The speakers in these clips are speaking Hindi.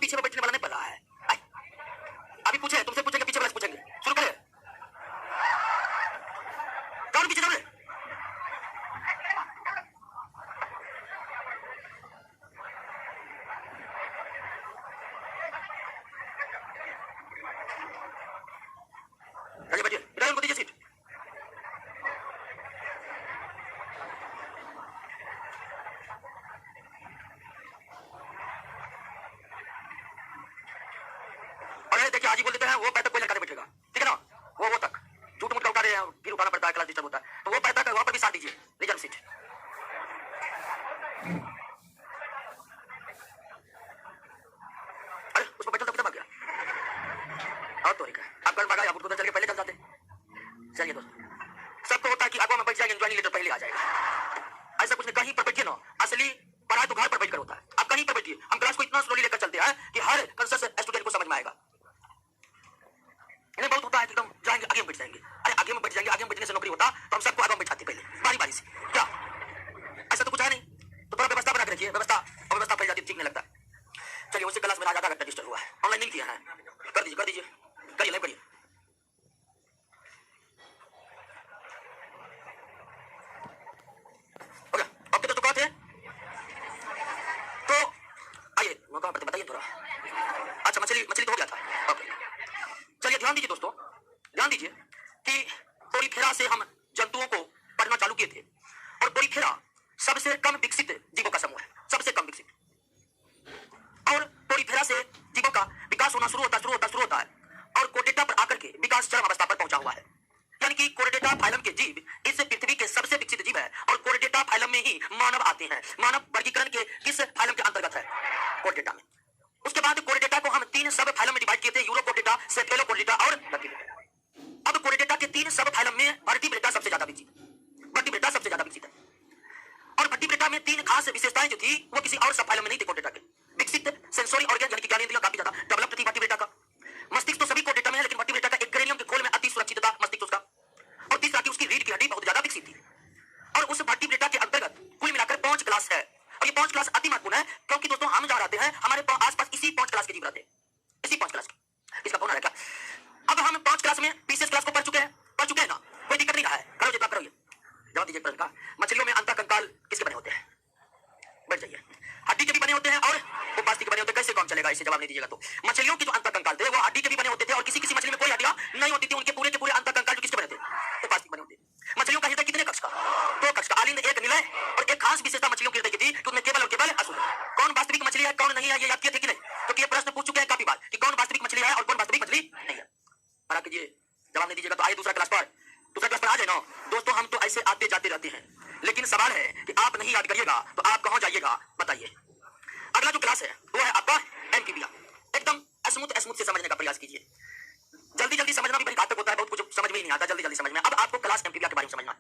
पीछे में बैठने वाला नहीं पढ़ रहा है। अभी पूछे, तुमसे पूछेंगे, पीछे वाला से पूछेंगे। शुरू करें। कौन पीछे जाओ? चलिए बैठिए, इधर उनको दीजिए सीट। देखिए आज ही बोल देते हैं वो पैर तक कोई लड़का नहीं बैठेगा, ठीक है ना? वो तक झूठ मूठ का उठा रहे हैं, फिर उठाना पड़ता है, क्लास डिस्टर्ब होता है, तो वो पैर तक वहां पर भी साथ दीजिए, रिजर्व सीट। अरे उसको बैठा तब भाग गया। और तो आप कल भागा, आपको चल के पहले चल जाते। चलिए दोस्तों, सबको होता है कि आगवा में बैठ जाएंगे, ज्वाइनिंग लेटर पहले आ जाएगा। ऐसा कुछ नहीं, कहीं पर बैठिए ना, असली पढ़ाई तो घर पर बैठकर होता है। आप कहीं पर बैठिए, हम क्लास को इतना स्लोली लेकर चलते हैं कि हर कंसर्स स्टूडेंट को समझ में आएगा। इन्हें बहुत होता है कि तुम जाएंगे आगे में बैठ जाएंगे। अरे आगे में बैठ जाएंगे, आगे में बैठने से नौकरी होता तो हम सबको आगे में बैठाते पहले, बारी बारी से। क्या ऐसा तो कुछ है नहीं? तो थोड़ा व्यवस्था बना के रखिए, व्यवस्था और व्यवस्था फैल जाती है, ठीक नहीं लगता। चलिए उसी क्लास में आज आधा घंटा डिस्टर्ब हुआ है, ऑनलाइन नहीं किया है, कर दीजिए करिए, लाइव करिए। ओके तो कहाँ थे? तो आइए कहाँ पर थे बताइए थोड़ा। अच्छा मछली तो हो गया था। ओके चलिए ध्यान दीजिए दोस्तों, ध्यान दीजिए कि पोरीफेरा से हम जंतुओं को पढ़ना चालू किए थे, और पोरीफेरा सबसे कम विकसित जीवों का समूह है, सबसे कम विकसित। और पोरीफेरा से जीवों का विकास होना शुरू होता है और कोर्डेटा पर आकर के विकास चरम अवस्था पर पहुंचा हुआ है। यानी कि कोर्डेटा फाइलम के जीव इस पृथ्वी के सबसे विकसित जीव है, और कोर्डेटा फाइलम में ही मानव आते हैं। मानव वर्गीकरण के किस फाइलम के अंतर्गत है? कोर्डेटा में। उसके बाद कोर्डेटा को हम 3 सब फाइलम में डिवाइड किए थे, यूरोकोर्डेटा, सेफेलोकोर्डेटा और वर्टिब्रेटा। अब कोर्डेटा के 3 सब फाइलम में वर्टिब्रेटा सबसे ज्यादा विकसित है। और वर्टिब्रेटा में 3 खास विशेषताएं जो थी वो किसी और सब फाइलम में नहीं थी। कोर्डेटा के विकसित सेंसोरी ऑर्गन यानी कि ज्ञानेंद्रियां काफी ज्यादा डेवलप्ड थी वर्टिब्रेटा का। मस्तिष्क तो सभी कोर्डेटा में है, लेकिन वर्टिब्रेटा का एक ग्रेनियम के खोल में अति सुरक्षित था मस्तिष्क उसका। और तीसरा कि उसकी रीढ़ की हड्डी बहुत ज्यादा विकसित थी। और उस वर्टिब्रेटा के अंतर्गत कुल मिलाकर 5 क्लास है, और ये 5 क्लास अति महत्वपूर्ण है, क्योंकि दोस्तों हम जहां रहते हैं हमारे आसपास इसी 5 क्लास के जीव रहते हैं, इसी 5 क्लास के। इसका कौन है क्या? अब हम 5 क्लास में पीसेस क्लास को पढ़ चुके हैं ना, कोई दिक्कत नहीं रहा है। करो जितना करो, ये जवाब दीजिए प्रश्न का। मछलियों में अंतःकंकाल किसके बने होते हैं? बैठ जाइए। हड्डी के भी बने होते हैं और उपास्थि के बने होते हैं। कैसे काम चलेगा, इसे जवाब नहीं दीजिएगा तो। मछलियों के जो अंतःकंकाल थे वो हड्डी के भी बने होते थे, और किसी किसी मछली में कोई हड्डियां नहीं होती थी। उनके पूरे के पूरे अंतःकंकाल जो किसके बने थे? उपास्थि बने होते। मछलियों का हृदय कितने कक्ष का? 2 कक्ष का। आलिंद, एक निलय, और एक खास विशेषता मछलियों के हृदय की थी कि उनमें केवल और केवल अशुद्ध। कौन वास्तविक मछली है, कौन नहीं है, ये याद किए थे कि नहीं? तो ये प्रश्न पूछ चुके हैं काफी बार कि कौन वास्तविक मछली है और कौन वास्तविक मछली नहीं है। पढ़ा कीजिए, जवाब नहीं दीजिएगा तो आइए दूसरा क्लास पर आ जाए ना दोस्तों। हम तो ऐसे आते जाते रहते हैं, लेकिन सवाल है कि आप नहीं याद करिएगा तो आप कहां जाइएगा बताइए। अगला जो क्लास है वो है आपका एम्फीबिया। एकदम स्मूथ से समझने का प्रयास कीजिए। जल्दी समझना भी बड़ी घातक होता है, बहुत कुछ समझ में ही नहीं आता जल्दी समझ में। अब आपको क्लास एम्फीबिया के बारे में समझना है।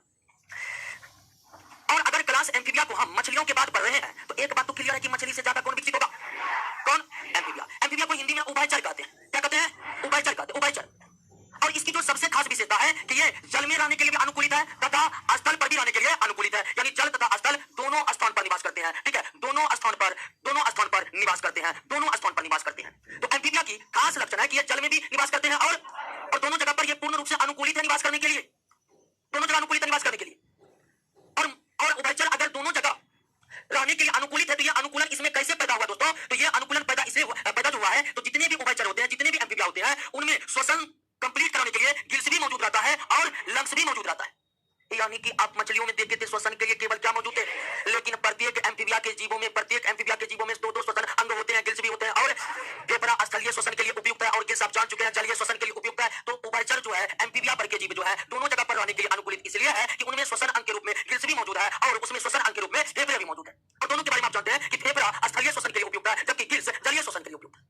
और अगर क्लास एम्फीबिया को हम मछलियों के बाद पढ़ रहे हैं तो एक बात तो क्लियर है कि मछली से ज्यादा कौन विकसित होगा? कौन? एम्फीबिया। एम्फीबिया को हिंदी में उभयचर कहते हैं। क्या कहते हैं? उभयचर कहते हैं, उभयचर। और इसकी जो सबसे खास विशेषता है कि ये जल में रहने के लिए भी अनुकूलित है तथा स्थल पर भी रहने के लिए अनुकूलित है। यानी जल तथा स्थल दोनों स्थान पर निवास करते हैं, ठीक है? दोनों स्थान पर निवास करते हैं, तो एम्फीबिया की खास लक्षण है कि ये जल में भी निवास करते हैं और दोनों जगह पर ये पूर्ण रूप से अनुकूलित है निवास करने के लिए। और उभयचर अगर दोनों जगह रहने के लिए अनुकूलित है तो ये अनुकूलन इसमें कैसे पैदा हुआ दोस्तों? तो ये अनुकूलन पैदा जो हुआ है, तो जितने भी उभयचर होते हैं, जितने भी एम्फीबिया होते हैं, उनमें श्वसन कंप्लीट कराने के लिए गिल्स भी मौजूद रहता है और लंग्स भी मौजूद रहता है। यानी कि आप मछलियों में देखते थे श्वसन के लिए केवल क्या मौजूद है, लेकिन प्रत्येक एम्फीबिया के जीवों में 2 श्वसन अंग होते हैं, गिल्स भी होते हैं। और फेफड़ा स्थलीय श्वसन के लिए उपयुक्त है और गिल्स आप जान चुके हैं जलीय श्वसन के लिए उपयुक्त है। तो उभयचर जो है एम्फीबिया पर के जीव जो है दोनों जगह पर रहने के लिए अनुकूलित इसलिए है कि उनमें श्वसन अंग के रूप में गिल्स भी मौजूद है और उसमें श्वसन अंग के रूप में फेफड़ा भी मौजूद है। और दोनों के बारे में आप जानते हैं कि फेफड़ा स्थलीय श्वसन के लिए उपयुक्त है जबकि गिल्स जलीय श्वसन के लिए उपयुक्त है।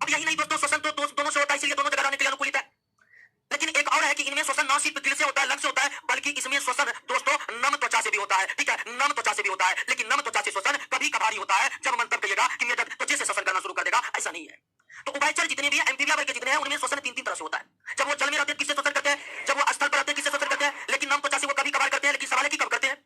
अब यही नहीं दोस्तों, श्वसन तो दोनों से होता है, इसलिए दोनों जगह रहने के लिए अनुकूलित है। लेकिन एक और है कि इनमें श्वसन न सिर्फ गिल से होता है, लंग से होता है, बल्कि इसमें श्वसन दोस्तों नम त्वचा से भी होता है, ठीक है? नम त्वचा से भी होता है, लेकिन नम त्वचा से श्वसन कभी कभार ही होता है। जब मन तब कहिएगा कि मेरे त्वचा से श्वसन करना शुरू कर देगा, ऐसा नहीं है। तो उभयचर जितने भी एम्फीबिया वर्ग के जितने हैं उनमें श्वसन 3 तरह से होता है। जब वो जल में रहते हैं किससे श्वसन करते हैं, जब वो स्थल पर रहते हैं किससे श्वसन करते हैं, लेकिन नम त्वचा से वो कभी कभार करते हैं। लेकिन सवाल है कि कब करते हैं?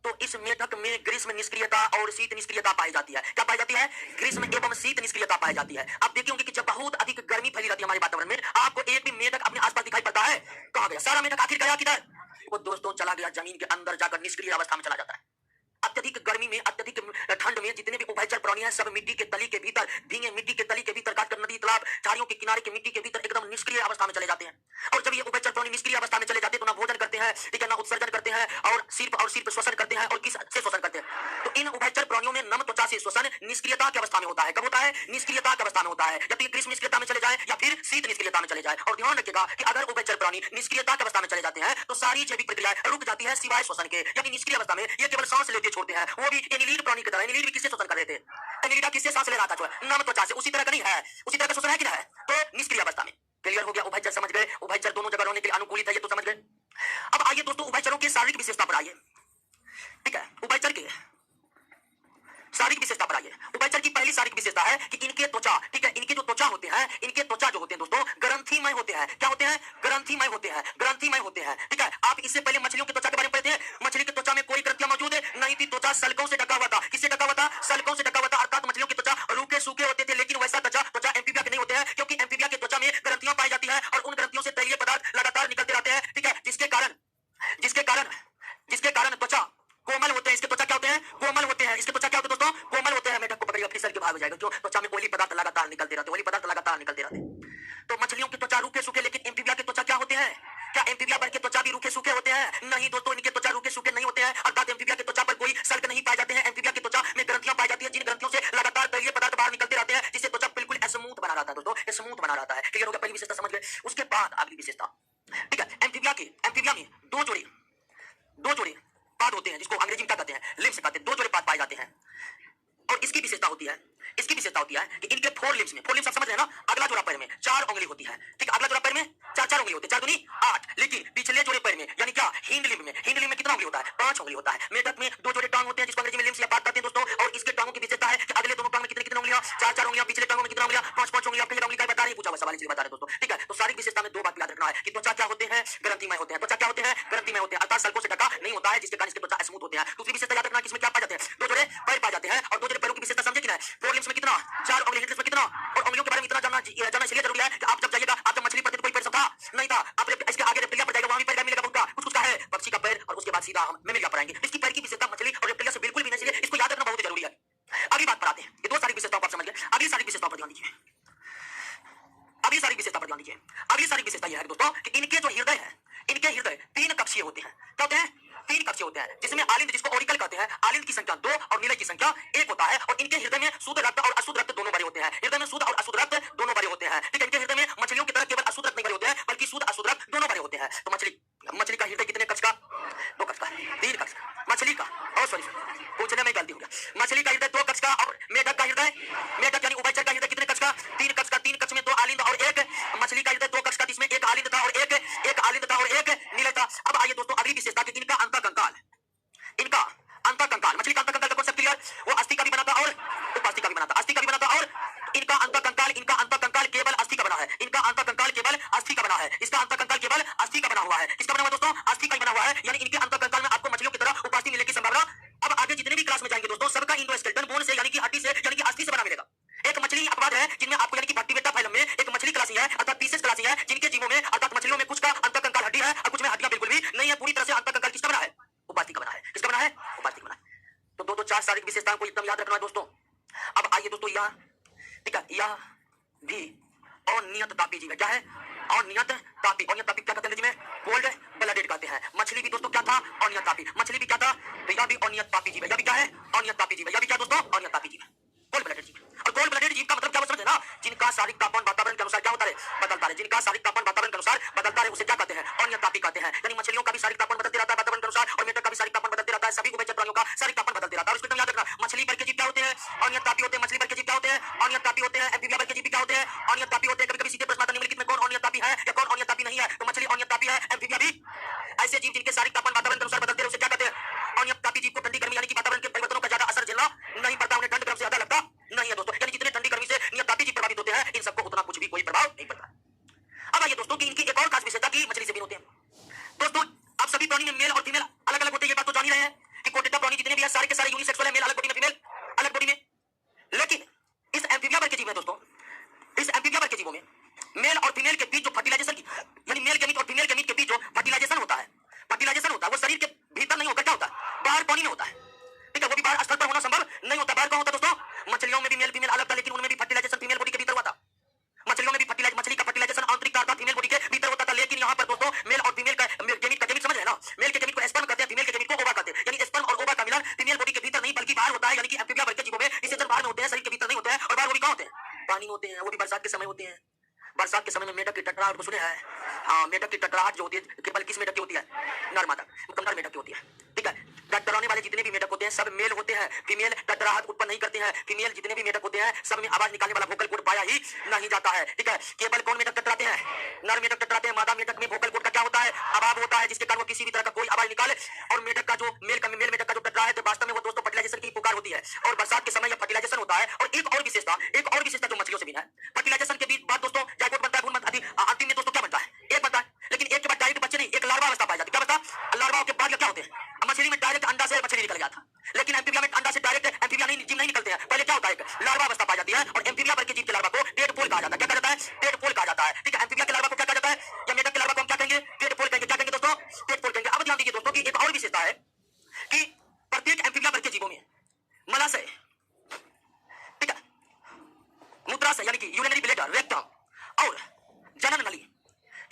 तो इस इस मेढक में ग्रीष्म निष्क्रियता और शीत निष्क्रियता पाई जाती है। क्या पाई जाती है? ग्रीष्म एवं शीत निष्क्रियता पाई जाती है। आप देखे होंगे कि जब बहुत अधिक गर्मी फैली रहती है हमारे वातावरण में, आपको एक भी मेढक अपने आसपास दिखाई पड़ता है? कहां गया सारा मेढक? आखिर गया किधर? वो दोस्तों चला गया जमीन के अंदर जाकर निष्क्रिय अवस्था में चला जाता है। अत्यधिक गर्मी में, अत्यधिक ठंड में जितने भी उभयचर प्राणी हैं, सब मिट्टी के तली के भीतर, भीगे मिट्टी के तली के भीतर, काटकर नदी तालाब झाड़ियों के किनारे के मिट्टी के भीतर एकदम निष्क्रिय अवस्था में चले जाते हैं। और जब ये उभयचर प्राणी निष्क्रिय अवस्था में चले जाते हैं तो ना भोजन करते हैं, ठीक है, ना उत्सर्जन करते हैं, और सिर्फ श्वसन करते हैं। और किस से श्वसन करते हैं? तो इन उभयचर प्राणियों में नम त्वचा से श्वसन निष्क्रियता की अवस्था में होता है। कब होता है? निष्क्रियता की अवस्था में होता है। या तो ये ग्रीष्म निष्क्रियता में चले जाए या फिर शीत निष्क्रियता में चले जाए। और ध्यान रखिएगा कि अगर उभयचर प्राणी निष्क्रियता की अवस्था में चले जाते हैं तो सारी जैविक प्रक्रियाएं रुक जाती है सिवाय श्वसन के। यानी निष्क्रिय अवस्था में ये केवल सांस लेते छोड़ते हैं, वो भी एनिलीड प्राणी की तरह। एनिलीड भी किससे श्वसन कर रहे थे? एनिलीडा किससे सांस ले रहा था? जो है नम त्वचा से। उसी तरह का नहीं है? उसी तरह का श्वसन है कि नहीं है? तो निष्क्रिय अवस्था में। क्लियर हो गया? उभयचर समझ गए? उभयचर दोनों जगह रहने के लिए अनुकूलित है, ये तो समझ गए। अब आइए दोस्तों उभयचरों की शारीरिक विशेषता पर आइए। ठीक है, उभयचर के शारीरिक विशेषता पर आइए। उभयचर की पहली शारीरिक विशेषता है कि इनके त्वचा, ठीक है, इनके जो त्वचा होते हैं, इनके त्वचा जो होते हैं दोस्तों ग्रंथिमय होते हैं। क्या होते हैं? ग्रंथिमय होते हैं। ग्रंथिमय होते हैं, ठीक है। आप इससे पहले मछलियों की त्वचा के बारे में पढ़े थे। मछली की त्वचा में कोई ग्रंथियां मौजूद नहीं थी। त्वचा सल्कों से ढका हुआ था। किससे ढका हुआ था? सल्कों से ढका हुआ था। अर्थात मछलियों की त्वचा रूखे सूखे होते थे। लेकिन वैसा त्वचा एम्फीबिया के नहीं होते हैं, क्योंकि एम्फीबिया की त्वचा में ग्रंथियां पाई जाती है और उन ग्रंथियों से तैलीय पदार्थ लगातार निकलते रहते हैं, ठीक है, जिसके कारण त्वचा कोमल होते हैं। इसके त्वचा क्या होते हैं? कोमल होते हैं। इसके त्वचा क्या होते हैं दोस्तों? कोमल होते हैं। मेढक को पकड़िए, अपनी सर के भाग हो जाएगा। जो त्वचा में ऑयली पदार्थ लगातार निकलते रहते हैं, ऑयली पदार्थ लगातार निकलते रहते हैं। तो मछलियों की त्वचा रूखे सूखे, लेकिन एम्फीबिया की त्वचा क्या होते हैं? क्या एम्फीबिया पर के त्वचा भी रूखे सूखे होते हैं? नहीं दोस्तों, इनके त्वचा रूखे सूखे नहीं होते हैं। अर्थात एम्फीबिया की त्वचा पर कोई सल्क नहीं पाए जाते हैं। एम्फीबिया की त्वचा में ग्रंथियां पाई जाती है, जिन ग्रंथियों से लगातार तैलीय पदार्थ बाहर निकलते रहते हैं, जिससे त्वचा बिल्कुल स्मूथ बना रहता है दोस्तों, स्मूथ बना रहता है। क्लियर हो गया? पहली विशेषता समझ गए। उसके बाद अगली विशेषता, ठीक है, एम्फीबिया में दो जोड़े पाद होते हैं, जिसको अंग्रेजी में क्या कहते हैं? लिम्स कहते हैं। दो जोड़े पाद पाए जाते हैं। और इसकी विशेषता होती है कि इनके फोर लिम्स आप समझ रहे हैं ना? अगला जोड़ा पैर में 4 उंगली होती है, ठीक है। अगला जोड़ा पैर में 4 उंगली होती है, 4 दूनी 8। लेकिन पिछले जोड़े पैर में यानी क्या? हिंड लिम्ब में कितना उंगली होता है? 5 उंगली होता है। मेढक में 2 जोड़े टांग होते हैं, जिसको अंग्रेजी में लिम्स या पाद कहते हैं दोस्तों। और इसके टांगों की विशेषता है कि अगले दोनों टांग में कितनी उंगलियां? 4 उंगलियां। पिछले टांगों में कितना उंगलियां? 5 उंगलियां। पहले उंगली का बता रहे, पूछा हुआ सवाल इसलिए बता रहे दोस्तों, ठीक है। तो शारीरिक विशेषता में 2 बात याद रखना है कि त्वचा क्या होते हैं? ग्रंथिमय होते हैं। त्वचा क्या होते हैं? ग्रंथिमय होते हैं, अर्थात सल्कों से ढका नहीं होता है, जिसके कारण इसके त्वचा स्मूथ होते हैं। दूसरी विशेषता याद रखना कि इसमें क्या पाए जाते हैं? 2 जोड़े पैर पाए जाते हैं। और 2 जोड़े पैरों की विशेषता समझे कि नहीं? फोर लिम्स में कितना? 4 उंगली, हिंड लिम्स में कितना? और उंगलियों के बारे में इतना जानना इसलिए जरूरी है कि आप जब जाइएगा, आप जब मछली पढ़ते तो कोई पैर सब था नहीं था। आप इसके आगे रेप्टिलिया पर जाएगा, वहां भी पैर मिलेगा, कुछ का है पक्षी का पैर, और उसके बाद सीधा हम मेमलिया पर आएंगे। इसकी पैर की विशेषता मछली और रेप्टिलिया से बिल्कुल भी नहीं, इसलिए इसको याद रखना बहुत जरूरी है। अगली बात पर आते हैं। ये 2 सारी विशेषताओं को आप समझ गए। अगली सारी विशेषताओं पर ध्यान दीजिए। अगली सारी विशेषता यह है दोस्तों कि इनके जो हृदय है, इनके हृदय 3 कक्षीय होते हैं। क्या होते हैं? 3 कक्षीय होते हैं, जिसमें आलिंद, जिसको ऑरिकल कहते हैं, आलिंद की संख्या 2 और निलय की संख्या 1 होता है। और इनके हृदय में शुद्ध रक्त और अशुद्ध रक्त दोनों भरे होते हैं। हृदय में शुद्ध और अशुद्ध रक्त दोनों भरे होते हैं, ठीक है। इनके हृदय में मछलियों की तरह केवल अशुद्ध रक्त नहीं भरे होते हैं, बल्कि शुद्ध अशुद्ध रक्त दोनों भरे होते हैं। तो मछली का हृदय कितने कक्ष का? 2 कक्ष का, 3 कक्ष मछली का। और सॉरी, पूछने में गलती हो गया। मछली का हृदय 2 कक्ष का, और मेढक का हृदय, मेढक यानी उभयचर का हृदय कितने कक्ष का? 3 कक्ष का। 3 कक्ष में 2 आलिंद और 1 मछली का हृदय 2 कक्ष का, जिसमें 1 आलिंद था और 1 आलिंद था और 1 निलय था। अब आइए दोस्तों अगली विशेषता कि इनका अंतःकंकाल मछली का अंतःकंकाल का कॉन्सेप्ट क्लियर? वो अस्थि का भी बनाता और उपास्थि का भी बनाता, अस्थि का भी बनाता। और इनका अंतःकंकाल केवल अस्थि का बना है। इनका अंतःकंकाल केवल अस्थि का बना है। इसका अंतःकंकाल केवल अस्थि का बना हुआ है। किसका बना हुआ दोस्तों? अस्थि का ही बना हुआ है। यानी इनके अंतःकंकाल में आपको मछलियों की तरह उपास्थि मिलने की संभावना। अब आगे जितने भी क्लास में जाएंगे दोस्तों, सबका इंडोस्केलेटन बोन से, यानी कि हड्डी से, यानी कि अस्थि से बना मिलेगा। एक मछली अपवाद है जिनमें आपको, यानी कि वर्टिब्रेटा फाइलम में एक मछली क्लासी है, अर्थात पीसेस क्लासी है, जिनके जीवों में, अर्थात मछलियों में कुछ का अंतःकंकाल हड्डी है और कुछ में हड्डियां बिल्कुल भी नहीं है। पूरी तरह से अंतःकंकाल किसका बना है? उपास्थि का बना है। किसका बना है? उपास्थि का बना है। तो 2 4 शारीरिक विशेषताओं को एकदम याद रखना है दोस्तों। अब आइए दोस्तों, यह, ठीक है, यह भी अनियत तापी जीव है। क्या है? अनियत तापी। अनियत तापी क्या कहते हैं अंग्रेजी में? कोल्ड ब्लडेड कहते हैं। मछली भी दोस्तों क्या था? अनियत तापी। मछली भी क्या था? तो यह भी अनियत तापी जीव है। यह भी क्या है? अनियत तापी जीव है। यह भी क्या दोस्तों? अनियत तापी जीव है, कोल्ड ब्लडेड जीव। और कोल्ड ब्लडेड जीव का मतलब क्या समझे ना? जिनका शारीरिक तापमान वातावरण के अनुसार क्या होता है? बदलता है। जिनका शारीरिक तापमान वातावरण के अनुसार बदलता है, उसे क्या कहते हैं? अनियत तापी कहते हैं। यानी मछलियों का भी शारीरिक तापमान बदलते रहता है वातावरण के अनुसार, और मेढक का भी शारीरिक तापमान बदलते रहता है। सभी उभयचर प्राणियों का शारीरिक तापमान बदलते रहता है। और इसको याद रखना, मछली पर के जीव क्या होते हैं? अनियत तापी होते हैं। मछली पर के जीव क्या होते हैं? अनियत तापी होते हैं। एम्फीबिया पर के जीव क्या होते हैं? अनियत तापी होते हैं। कभी-कभी सीधे प्रश्न आता है निम्नलिखित में कौन अनियत तापी है या कौन अनियत तापी नहीं है? तो मछली अनियत तापी है, एम्फीबिया भी। ऐसे जीव जिनके शारीरिक तापमान वातावरण के अनुसार बदलते हैं, उसे क्या कहते हैं? अनियत तापी जीव को ठंडी गर्मी, यानी कि वातावरण के परिवर्तनों का ज्यादा असर झेलना नहीं पड़ता, उन्हें ठंड गर्म से ज्यादा लगता नहीं है दोस्तों। यानी जितने ठंडी गर्मी से अनियत तापी जीव प्रभावित होते हैं, इन सबको उतना कुछ भी कोई प्रभाव नहीं पड़ता। अब आइए दोस्तों कि इनकी एक और खास विशेषता की मछली से भिन्न होते हैं। दोस्तों आप सभी प्राणी में मेल और फीमेल अलग अलग होते हैं, ये बात तो जान ही रहे हैं कि कोटेटा प्राणी जितने भी हैं सारे के सारे यूनिसेक्सुअल है, मेल अलग बॉडी में, फीमेल अलग बॉडी में। लेकिन इस एम्फीबिया वर्ग के जीव है दोस्तों, इस एम्फीबिया वर्ग के जीवों में मेल और फीमेल के बीच जो फर्टिलाइजेशन की, यानी मेल गैमीट और फीमेल गैमीट के बीच जो फर्टिलाइजेशन होता है, वो शरीर के भीतर नहीं होकर क्या होता है, बाहर पानी में होता है। ठीक है, वो भी बाहर स्थल पर होना संभव नहीं होता। बाहर कौन होता है दोस्तों? मछलियों में भी मेल फीमेल अलग था, लेकिन उनमें भी फर्टिलाइजेशन फीमेल बॉडी के भीतर हुआ था। मछलियों में भी मछली का फर्टिलाइजेशन आंतरिक था, फीमेल बॉडी के भीतर होता था। लेकिन यहाँ पर दोस्तों मेल और फीमेल का गैमीट समझ रहे हैं ना, मेल के गैमीट को स्पर्म कहते हैं, फीमेल के गैमीट को ओवा कहते हैं। यानी स्पर्म और ओवा का मिलन फीमेल बॉडी के भीतर नहीं बल्कि बाहर होता है। यानी कि एम्फीबिया वर्ग के जीवों में निषेचन बाहर में होते हैं, शरीर के भीतर नहीं होते हैं। और बाहर वो भी कहाँ होते हैं? पानी में होते हैं। वो भी बरसात के समय होते हैं। बरसात के समय में मेढक की टकराहट को सुने हैं? हाँ, मेढक की टकराहट जो होती है केवल किस मेढक की होती है? नर मादा, नर मेढक की होती है। ठीक है, टकराने वाले जितने भी मेढक होते हैं सब मेल होते हैं, फीमेल टकराहट उत्पन्न नहीं करते हैं। फीमेल जितने भी मेढक होते हैं सब में आवाज निकालने वाला वोकल कोड पाया ही नहीं जाता है। ठीक है, केवल कौन मेढक टकराते हैं? नर मेढक टकराते हैं। मादा मेढक में वोकल कोड का क्या होता है? अभाव होता है, जिसके कारण वो किसी भी तरह का कोई आवाज निकाले। और मेढक का जो मेल मेढक का जो टकराव है तो वास्तव में वो दोस्तों फर्टिलाइजेशन की पुकार होती है। और बरसात के समय फर्टिलाइजेशन होता है। और एक और विशेषता जो मछलियों से भी है, फर्टिलाइजेशन के बीच बाद दोस्तों जाइगोट बनता है, भ्रूण बनता है, अंतिम में दोस्तों क्या बनता है? एक बनता है। लेकिन एक के बाद डायरेक्ट बच्चे नहीं, एक लार्वा अवस्था पाई जाती है। क्या बता? लार्वा के बाद क्या होते हैं? मछली में डायरेक्ट अंडा से मछली निकल गया था, लेकिन एम्फीबिया में अंडा से डायरेक्ट एम्फीबिया जीव नहीं निकलते हैं। पहले क्या होता है? एक लार्वा अवस्था पाई जाती है। और एम्फीबिया वर्ग के जीव के लार्वा को टेडपोल कहा जाता है। क्या कहा जाता है? टेडपोल कहा जाता है। ठीक है, एम्फीबिया के लार्वा को क्या कहा जाता है? या मेढक के लार्वा को हम क्या कहेंगे? टेडपोल कहेंगे। क्या कहेंगे दोस्तों? टेडपोल कहेंगे। अब ध्यान दीजिए दोस्तों कि एक और विशेषता है कि प्रत्येक एम्फीबिया वर्ग के जीवों में मलाशय, ठीक है, मूत्राशय यानी कि यूरिनरी ब्लैडर, रेक्टम और जनन नली,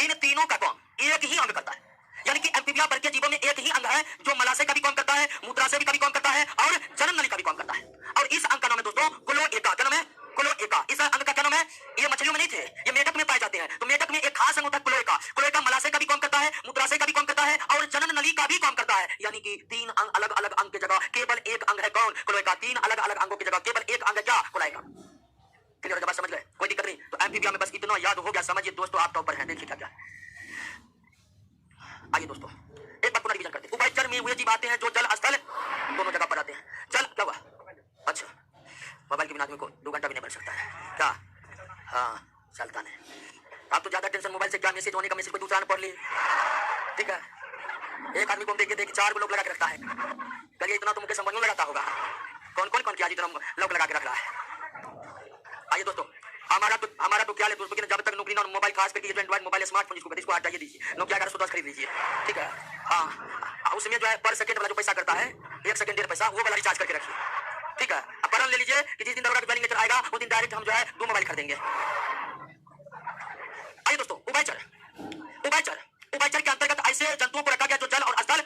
इन तीनों का काम एक ही अंग करता है। यानी कि एम्फीबिया वर्ग के जीवों में एक ही अंग है जो मलाशय का भी काम करता है, मूत्राशय का भी काम करता है और जनन नली का भी काम करता है। और इस अंग का नाम है दोस्तों क्लोएका। क्या नाम है? क्लोएका। इस अंग का क्या नाम है? ये मछलियों में नहीं थे, ये मेढक में पाए जाते हैं। तो मेढक में एक खास अंग होता है क्लोएका। क्लोएका मलाशय का भी काम करता है, मूत्राशय का भी काम करता है और जनन नली का भी काम करता है। यानी कि तीन अंग, अलग अलग अंग की जगह केवल एक अंग है। कौन? क्लोएका। तीन अलग अलग अंगों की जगह केवल एक अंग है। क्या? क्लोएका। क्लियर? बात समझ गए? कोई दिक्कत नहीं। तो एम्फीबिया में बस इतना याद हो गया, समझिए दोस्तों आप टॉपर हैं। देखिए क्या क्या। आइए दोस्तों एक बात पुनः रिवीजन करते हैं। उभयचर में वे जीव आते हैं जो जल स्थल दोनों जगह पर आते हैं। चल क्या हुआ? अच्छा, मोबाइल के बिना आदमी को 2 घंटा भी नहीं बन सकता है क्या? हाँ, चलता नहीं। आप तो ज्यादा टेंशन मोबाइल से, क्या मैसेज होने का मैसेज कोई दूसरा न पढ़ ली। ठीक है, एक आदमी को हम देख 4 लोग लगा के रखता है। कहिए इतना तो मुझे समझ में लगाता होगा। कौन कौन किया जितना लोग लगा के रख रहा है। आइए दोस्तों, हमारा तो क्या है दोस्तों कि जब तक नौकरी ना मोबाइल, खास करके एंड्रॉइड मोबाइल स्मार्टफोन जिसको कहते हैं, इसको हटाइए दीजिए। नोकिया 1110 खरीद लीजिए। ठीक है, हाँ, उसमें जो है पर सेकंड वाला जो पैसा करता है 1 सेकंड 1.5 पैसा, वो वाला रिचार्ज करके रखिए। ठीक है, अब प्रण ले लीजिए कि जिस दिन दरोगा का ज्वाइनिंग लेटर आएगा उस दिन डायरेक्ट हम जो है 2 मोबाइल खरीदेंगे। आइए दोस्तों, उभयचर के अंतर्गत ऐसे जंतुओं को रखा गया जो जल और स्थल,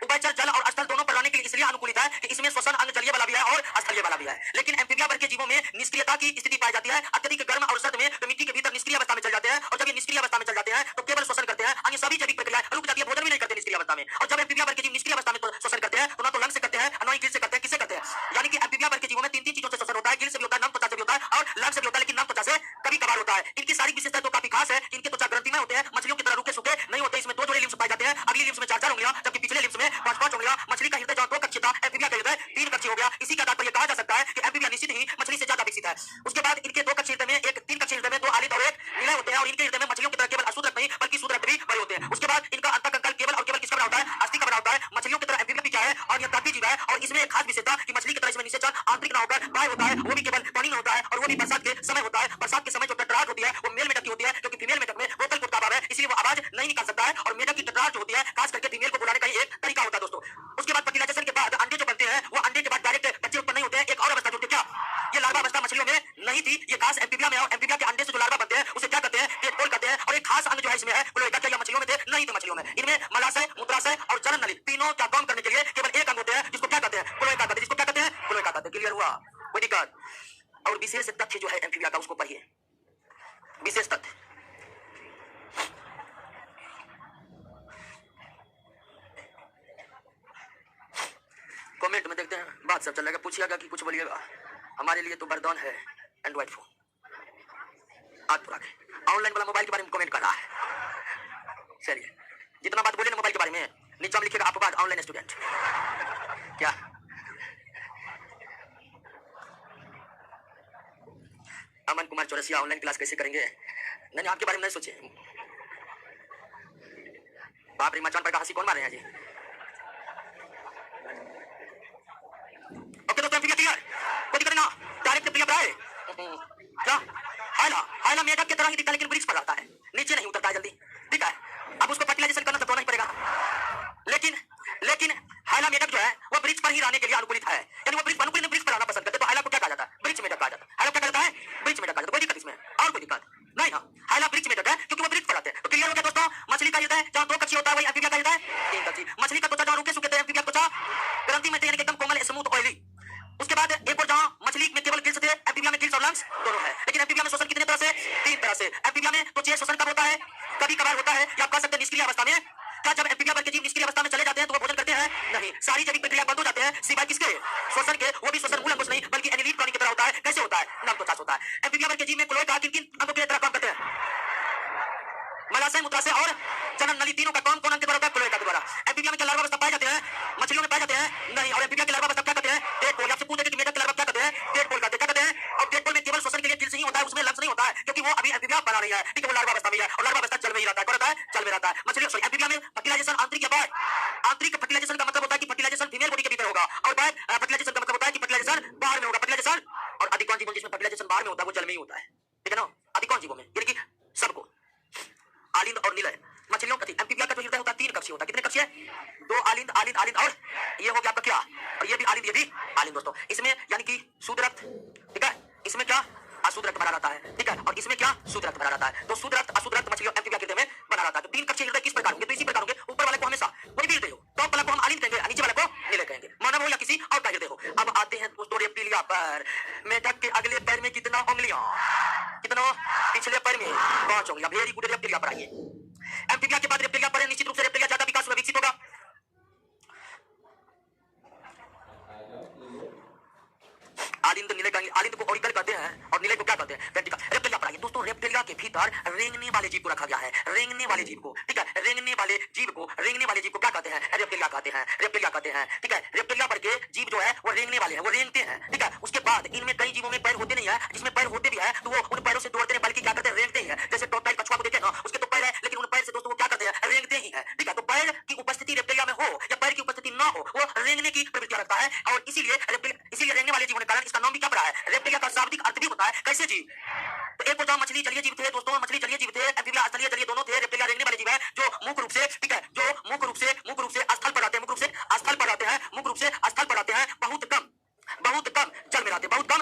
उभयचर जल और स्थल दोनों पर रहने के लिए इसलिए अनुकूलित है कि इसमें श्वसन अंग जलीय वाला भी है और स्थलीय वाला भी है। लेकिन एम्फीबिया वर्ग के जीवों में निष्क्रियता की स्थिति पाई जाती है। अत्यधिक गर्म और सर्द में तो मिट्टी के भीतर निष्क्रिय अवस्था में चल जाते हैं। और जब ये निष्क्रिय अवस्था में चल जाते हैं तो केवल श्वसन करते हैं, अन्य सभी जैविक प्रक्रियाएं रुक जाती है, भोजन भी नहीं करते निष्क्रिय अवस्था में। और जब एम्फीबिया वर्ग के जीव निष्क्रिय अवस्था में तो श्वसन करते हैं तो ना तो लंग से करते हैं, ना ही गिल से करते हैं। किससे करते हैं? यानी कि एम्फीबिया वर्ग के जीवों में 3 चीजों से श्वसन होता है। गिल से भी होता है, नम त्वचा से भी होता है और लंग से भी होता है। लेकिन नम त्वचा से कभी कभार होता है। इनकी सारी विशेषता तो काफी खास है। इनके त्वचा ग्रंथिमय होते हैं, मछलियों की तरह रूखे सूखे नहीं होते। इसमें 2 जोड़े लिम्स पाए जाते हैं। अगली लिम्स में 4 उंगलियां, जबकि पिछले लिम्स में 5 उंगलियां। मछली का हृदय जहां 2 कक्षी था, एम्फीबिया का हृदय 3 कक्षी हो गया। इसी का तात्पर्य कहा जा सकता है कि एम्फीबिया निश्चित ही मछली से ज्यादा विकसित है। उसके बाद इनके 2 कक्षी हृदय में, एक 3 कक्षी हृदय में 2 आलित और 1 निलय होते हैं। और इनके हृदय में मछलियों की तरह केवल अशुद्ध रक्त नहीं बल्कि शुद्ध रक्त भी भरे होते हैं। उसके बाद इनका अंतःकंकाल केवल और केवल किसका बना होता है? अस्थि का बना होता है। मछलियों की तरह एम्फीबिया भी क्या है? और यह तापी जीव है। और इसमें एक खास विशेषता कि मछली की तरह इसमें निषेचन आंतरिक ना होकर बाह्य होता है, वो भी केवल पानी में होता है। और वो भी बरसात के समय होता है। बरसात के समय जो टकराहट होती है वो मेल मेढक की होती है, क्योंकि फीमेल मेढक में वोकल कोड का अभाव है, इसलिए वो आवाज नहीं निकाल सकता है। और मेढक की टकराहट जो होती है खास करके फीमेल को बुलाने का ही एक तरीका होता है दोस्तों। उसके बाद फर्टिलाइजेशन के बाद अंडे जो बनते हैं वो अंडे के बाद डायरेक्ट बच्चे उत्पन्न नहीं होते हैं। एक और अवस्था जुड़ती है। क्या ये लार्वा अवस्था मछलियों में नहीं थी, ये खास एम्फीबिया में। और एम्फीबिया के अंडे से जो लार्वा बनते हैं उसे क्या कहते हैं? टेडपोल कहते हैं। और एक खास अंग जो है इसमें है क्लोएका। क्या मछलियों में थे? नहीं थे मछलियों में। इनमें मलाशय, मूत्राशय और जनन नली तीनों का काम करने के लिए केवल एक अंग होते हैं, जिसको क्या कहते हैं? क्लोएका कहते हैं। जिसको क्या कहते हैं? क्लोएका कहते हैं। क्लियर हुआ? कोई दिक्कत? और विशेष तथ्य जो है एम्फीबिया का उसको पढ़िए। विशेष तथ्य कमेंट में देखते हैं, बात सब चलेगा। पूछिएगा कि कुछ बोलिएगा। हमारे लिए तो वरदान है एंड्रॉइड फोन। आज पूरा ऑनलाइन वाला मोबाइल के बारे में कमेंट कर रहा है। चलिए, जितना बात बोले ना मोबाइल के बारे में, नीचे में लिखिएगा आपका ऑनलाइन स्टूडेंट। क्या अमन कुमार चौरसिया ऑनलाइन क्लास कैसे करेंगे? नहीं, आपके बारे में नहीं सोचे। बाप रे, मचान पर का हंसी कौन मारे हैं जी? क्या हाइला हाइला मेढक की तरह ही दिखता है, लेकिन वृक्ष पर रहता है, नीचे नहीं उतरता है जल्दी, ठीक है। अब उसको फर्टिलाइजेशन करना तो नहीं पड़ेगा, लेकिन लेकिन हाइला मेढक जो है वो वृक्ष पर ही रहने के लिए अनुकूलित है, यानी वो वृक्ष अनुकूलित वृक्ष पर रहना पसंद करते, तो हाइला को क्या कहा जाता है? वृक्ष मेढक कहा जाता है। हाइला क्या कहता है? वृक्ष मेढक कहा जाता है। कोई दिक्कत इसमें? और कोई दिक्कत नहीं ना? हाइला वृक्ष मेढक है क्योंकि वो वृक्ष पर रहते हैं। तो क्लियर हो गया दोस्तों? मछली का होता है जहाँ दो कक्षी होता है वही एम्फीबिया का होता है तीन कक्षी। मछली का त्वचा जहाँ रूखे सूखे एम्फीबिया त्वचा ग्रंथि में थे, यानी एकदम कोमल स्मूथ ऑयली। उसके बाद एक और जहाँ मछली में केवल गिल्स थे, एम्फीबिया में गिल्स और लंग्स दोनों है। लेकिन एम्फीबिया में श्वसन कितने तरह से? तीन तरह से। एम्फीबिया में तो चेत श्वसन कब होता है? कभी कभार होता है, या आप कह सकते हैं निष्क्रिय अवस्था में। क्या जब एम्फीबिया वर्ग के जीव निष्क्रिय अवस्था में चले जाते हैं तो वो भोजन करते हैं? नहीं, सारी जैविक प्रक्रिया बंद हो जाते हैं सिवाय किसके? श्वसन के। वो भी श्वसन मूल अंकुश नहीं बल्कि एनिलीड प्राणी की तरह होता है। कैसे होता है? नम त्वचा होता है। एम्फीबिया वर्ग के जीव में क्लोएका किन किन अंगों की तरह काम करते हैं? मलाशय, मूत्राशय और जनन नली, तीनों का काम कौन अंग के द्वारा होता है? क्लोएका के द्वारा। एम्फीबिया में क्या लार्वा अवस्था पाए जाते हैं? मछलियों में पाए जाते हैं? नहीं। और एम्फीबिया के लार्वा अवस्था क्या कहते हैं? टेडपोल। आपसे पूछे कि मेढक के लार्वा क्या कहते हैं? टेडपोल कहते हैं। क्या कहते हैं? और टेडपोल में केवल श्वसन के लिए गिल्स नहीं होता है, उसमें लंग्स नहीं होता है, क्योंकि वो अभी एम्फीबिया बना रही है, ठीक है। वो लार्वा अवस्था में है और लार्वा अवस्था जल में ही रहता है। कौन रहता है? जल में रहता है। मछली सॉरी एम्फीबिया में फर्टिलाइजेशन आंतरिक या बाह्य? आंतरिक फर्टिलाइजेशन का मतलब होता है कि फर्टिलाइजेशन फीमेल बॉडी के भीतर होगा, और बाह्य फर्टिलाइजेशन का मतलब होता है कि फर्टिलाइजेशन बाहर में होगा। फर्टिलाइजेशन और अधिकांश जीवों जिसमें फर्टिलाइजेशन बाहर में होता है वो जल में ही होता है, ठीक है ना? अधिकांश जीवों में, यानी कि सबको। आलिंद और निलय मछलियों का एम्फीबिया का जो हृदय होता है तीन कक्षीय होता है। कितने कक्षीय? दो। आलिंद आलिंद आलिंद और ये हो गया आपका क्या? और ये भी आलिंद, ये भी आलिंद दोस्तों। इसमें यानी कि शुद्ध रक्त, ठीक है। इसमें क्या? अशुद्ध रक्त बना रहता है, ठीक है। और इसमें क्या? शुद्ध रक्त बना रहता है। तो शुद्ध रक्त अशुद्ध रक्त मछलियों एम्फीबिया के हृदय में बना रहता है। तो तीन कक्षीय हृदय किस प्रकार होंगे? तो इसी प्रकार होंगे। ऊपर वाले को हमेशा कोई भी हृदय हो, टॉप वाले को हम आलिंद कहेंगे, नीचे वाले को निलय कहेंगे, मानव हो या किसी और का हृदय हो। अब आते हैं दोस्तों रेप्टिलिया पर। मेढक के अगले पैर में कितना उंगलियां? कितना? पिछले पैर में 5 उंगलियां। Very good. रेप्टिलिया पर आइए। एम्फीबिया के बाद रेप्टिलिया पर है। निश्चित रूप से रेप्टिलिया ज्यादा विकास होगा, विकसित होगा। आलिंद निलय का, आलिंद को ऑरिकल कहते हैं और निलय को क्या कहते हैं? वेंट्रिकल। रेप्टिलिया पर आइए दोस्तों। रेप्टिलिया के भीतर रेंगने वाले जीव को रखा गया है। रेंगने वाले जीव को, ठीक है। रेंगने वाले जीव को, रेंगने वाले जीव को क्या कहते हैं? रेप्टिलिया कहते हैं। रेप्टिलिया कहते हैं, ठीक है। रेप्टिलिया पर के जीव जो है वो रेंगने वाले हैं, वो रेंगते हैं, ठीक है। उसके बाद इनमें कई जीवों में पैर होते नहीं है, जिसमें पैर होते भी है तो वो उन पैरों से दौड़ते नहीं बल्कि क्या करते हैं? रेंगते ही है। जैसे टॉर्टोइल कछुआ को देखें ना, उसके तो पैर है लेकिन उन पैर से दोस्तों वो क्या करते हैं? रेंगते ही है, ठीक है। तो पैर की उपस्थिति रेप्टिलिया में हो या पैर की उपस्थिति ना हो, वो रेंगने की प्रवृत्ति रखता है और इसीलिए रेंगने वाले जीव होने के कारण इसका नाम भी क्या पड़ा है? रेप्टिलिया का शाब्दिक अर्थ भी होता है कैसे जीव। तो एक और मछली जलीय जीव थे दोस्तों, मछली जलीय जीव थे, एम्फीबिया स्थलीय जलीय दोनों थे। रेप्टिलिया रेंगने वाले जीव है जो मुख्य रूप से, ठीक है, जो मुख्य रूप से स्थल पर रहते हैं, मुख्य रूप से स्थल पर रहते हैं, मुख्य रूप से स्थल पर रहते हैं। बहुत कम जल में रहते हैं, बहुत कम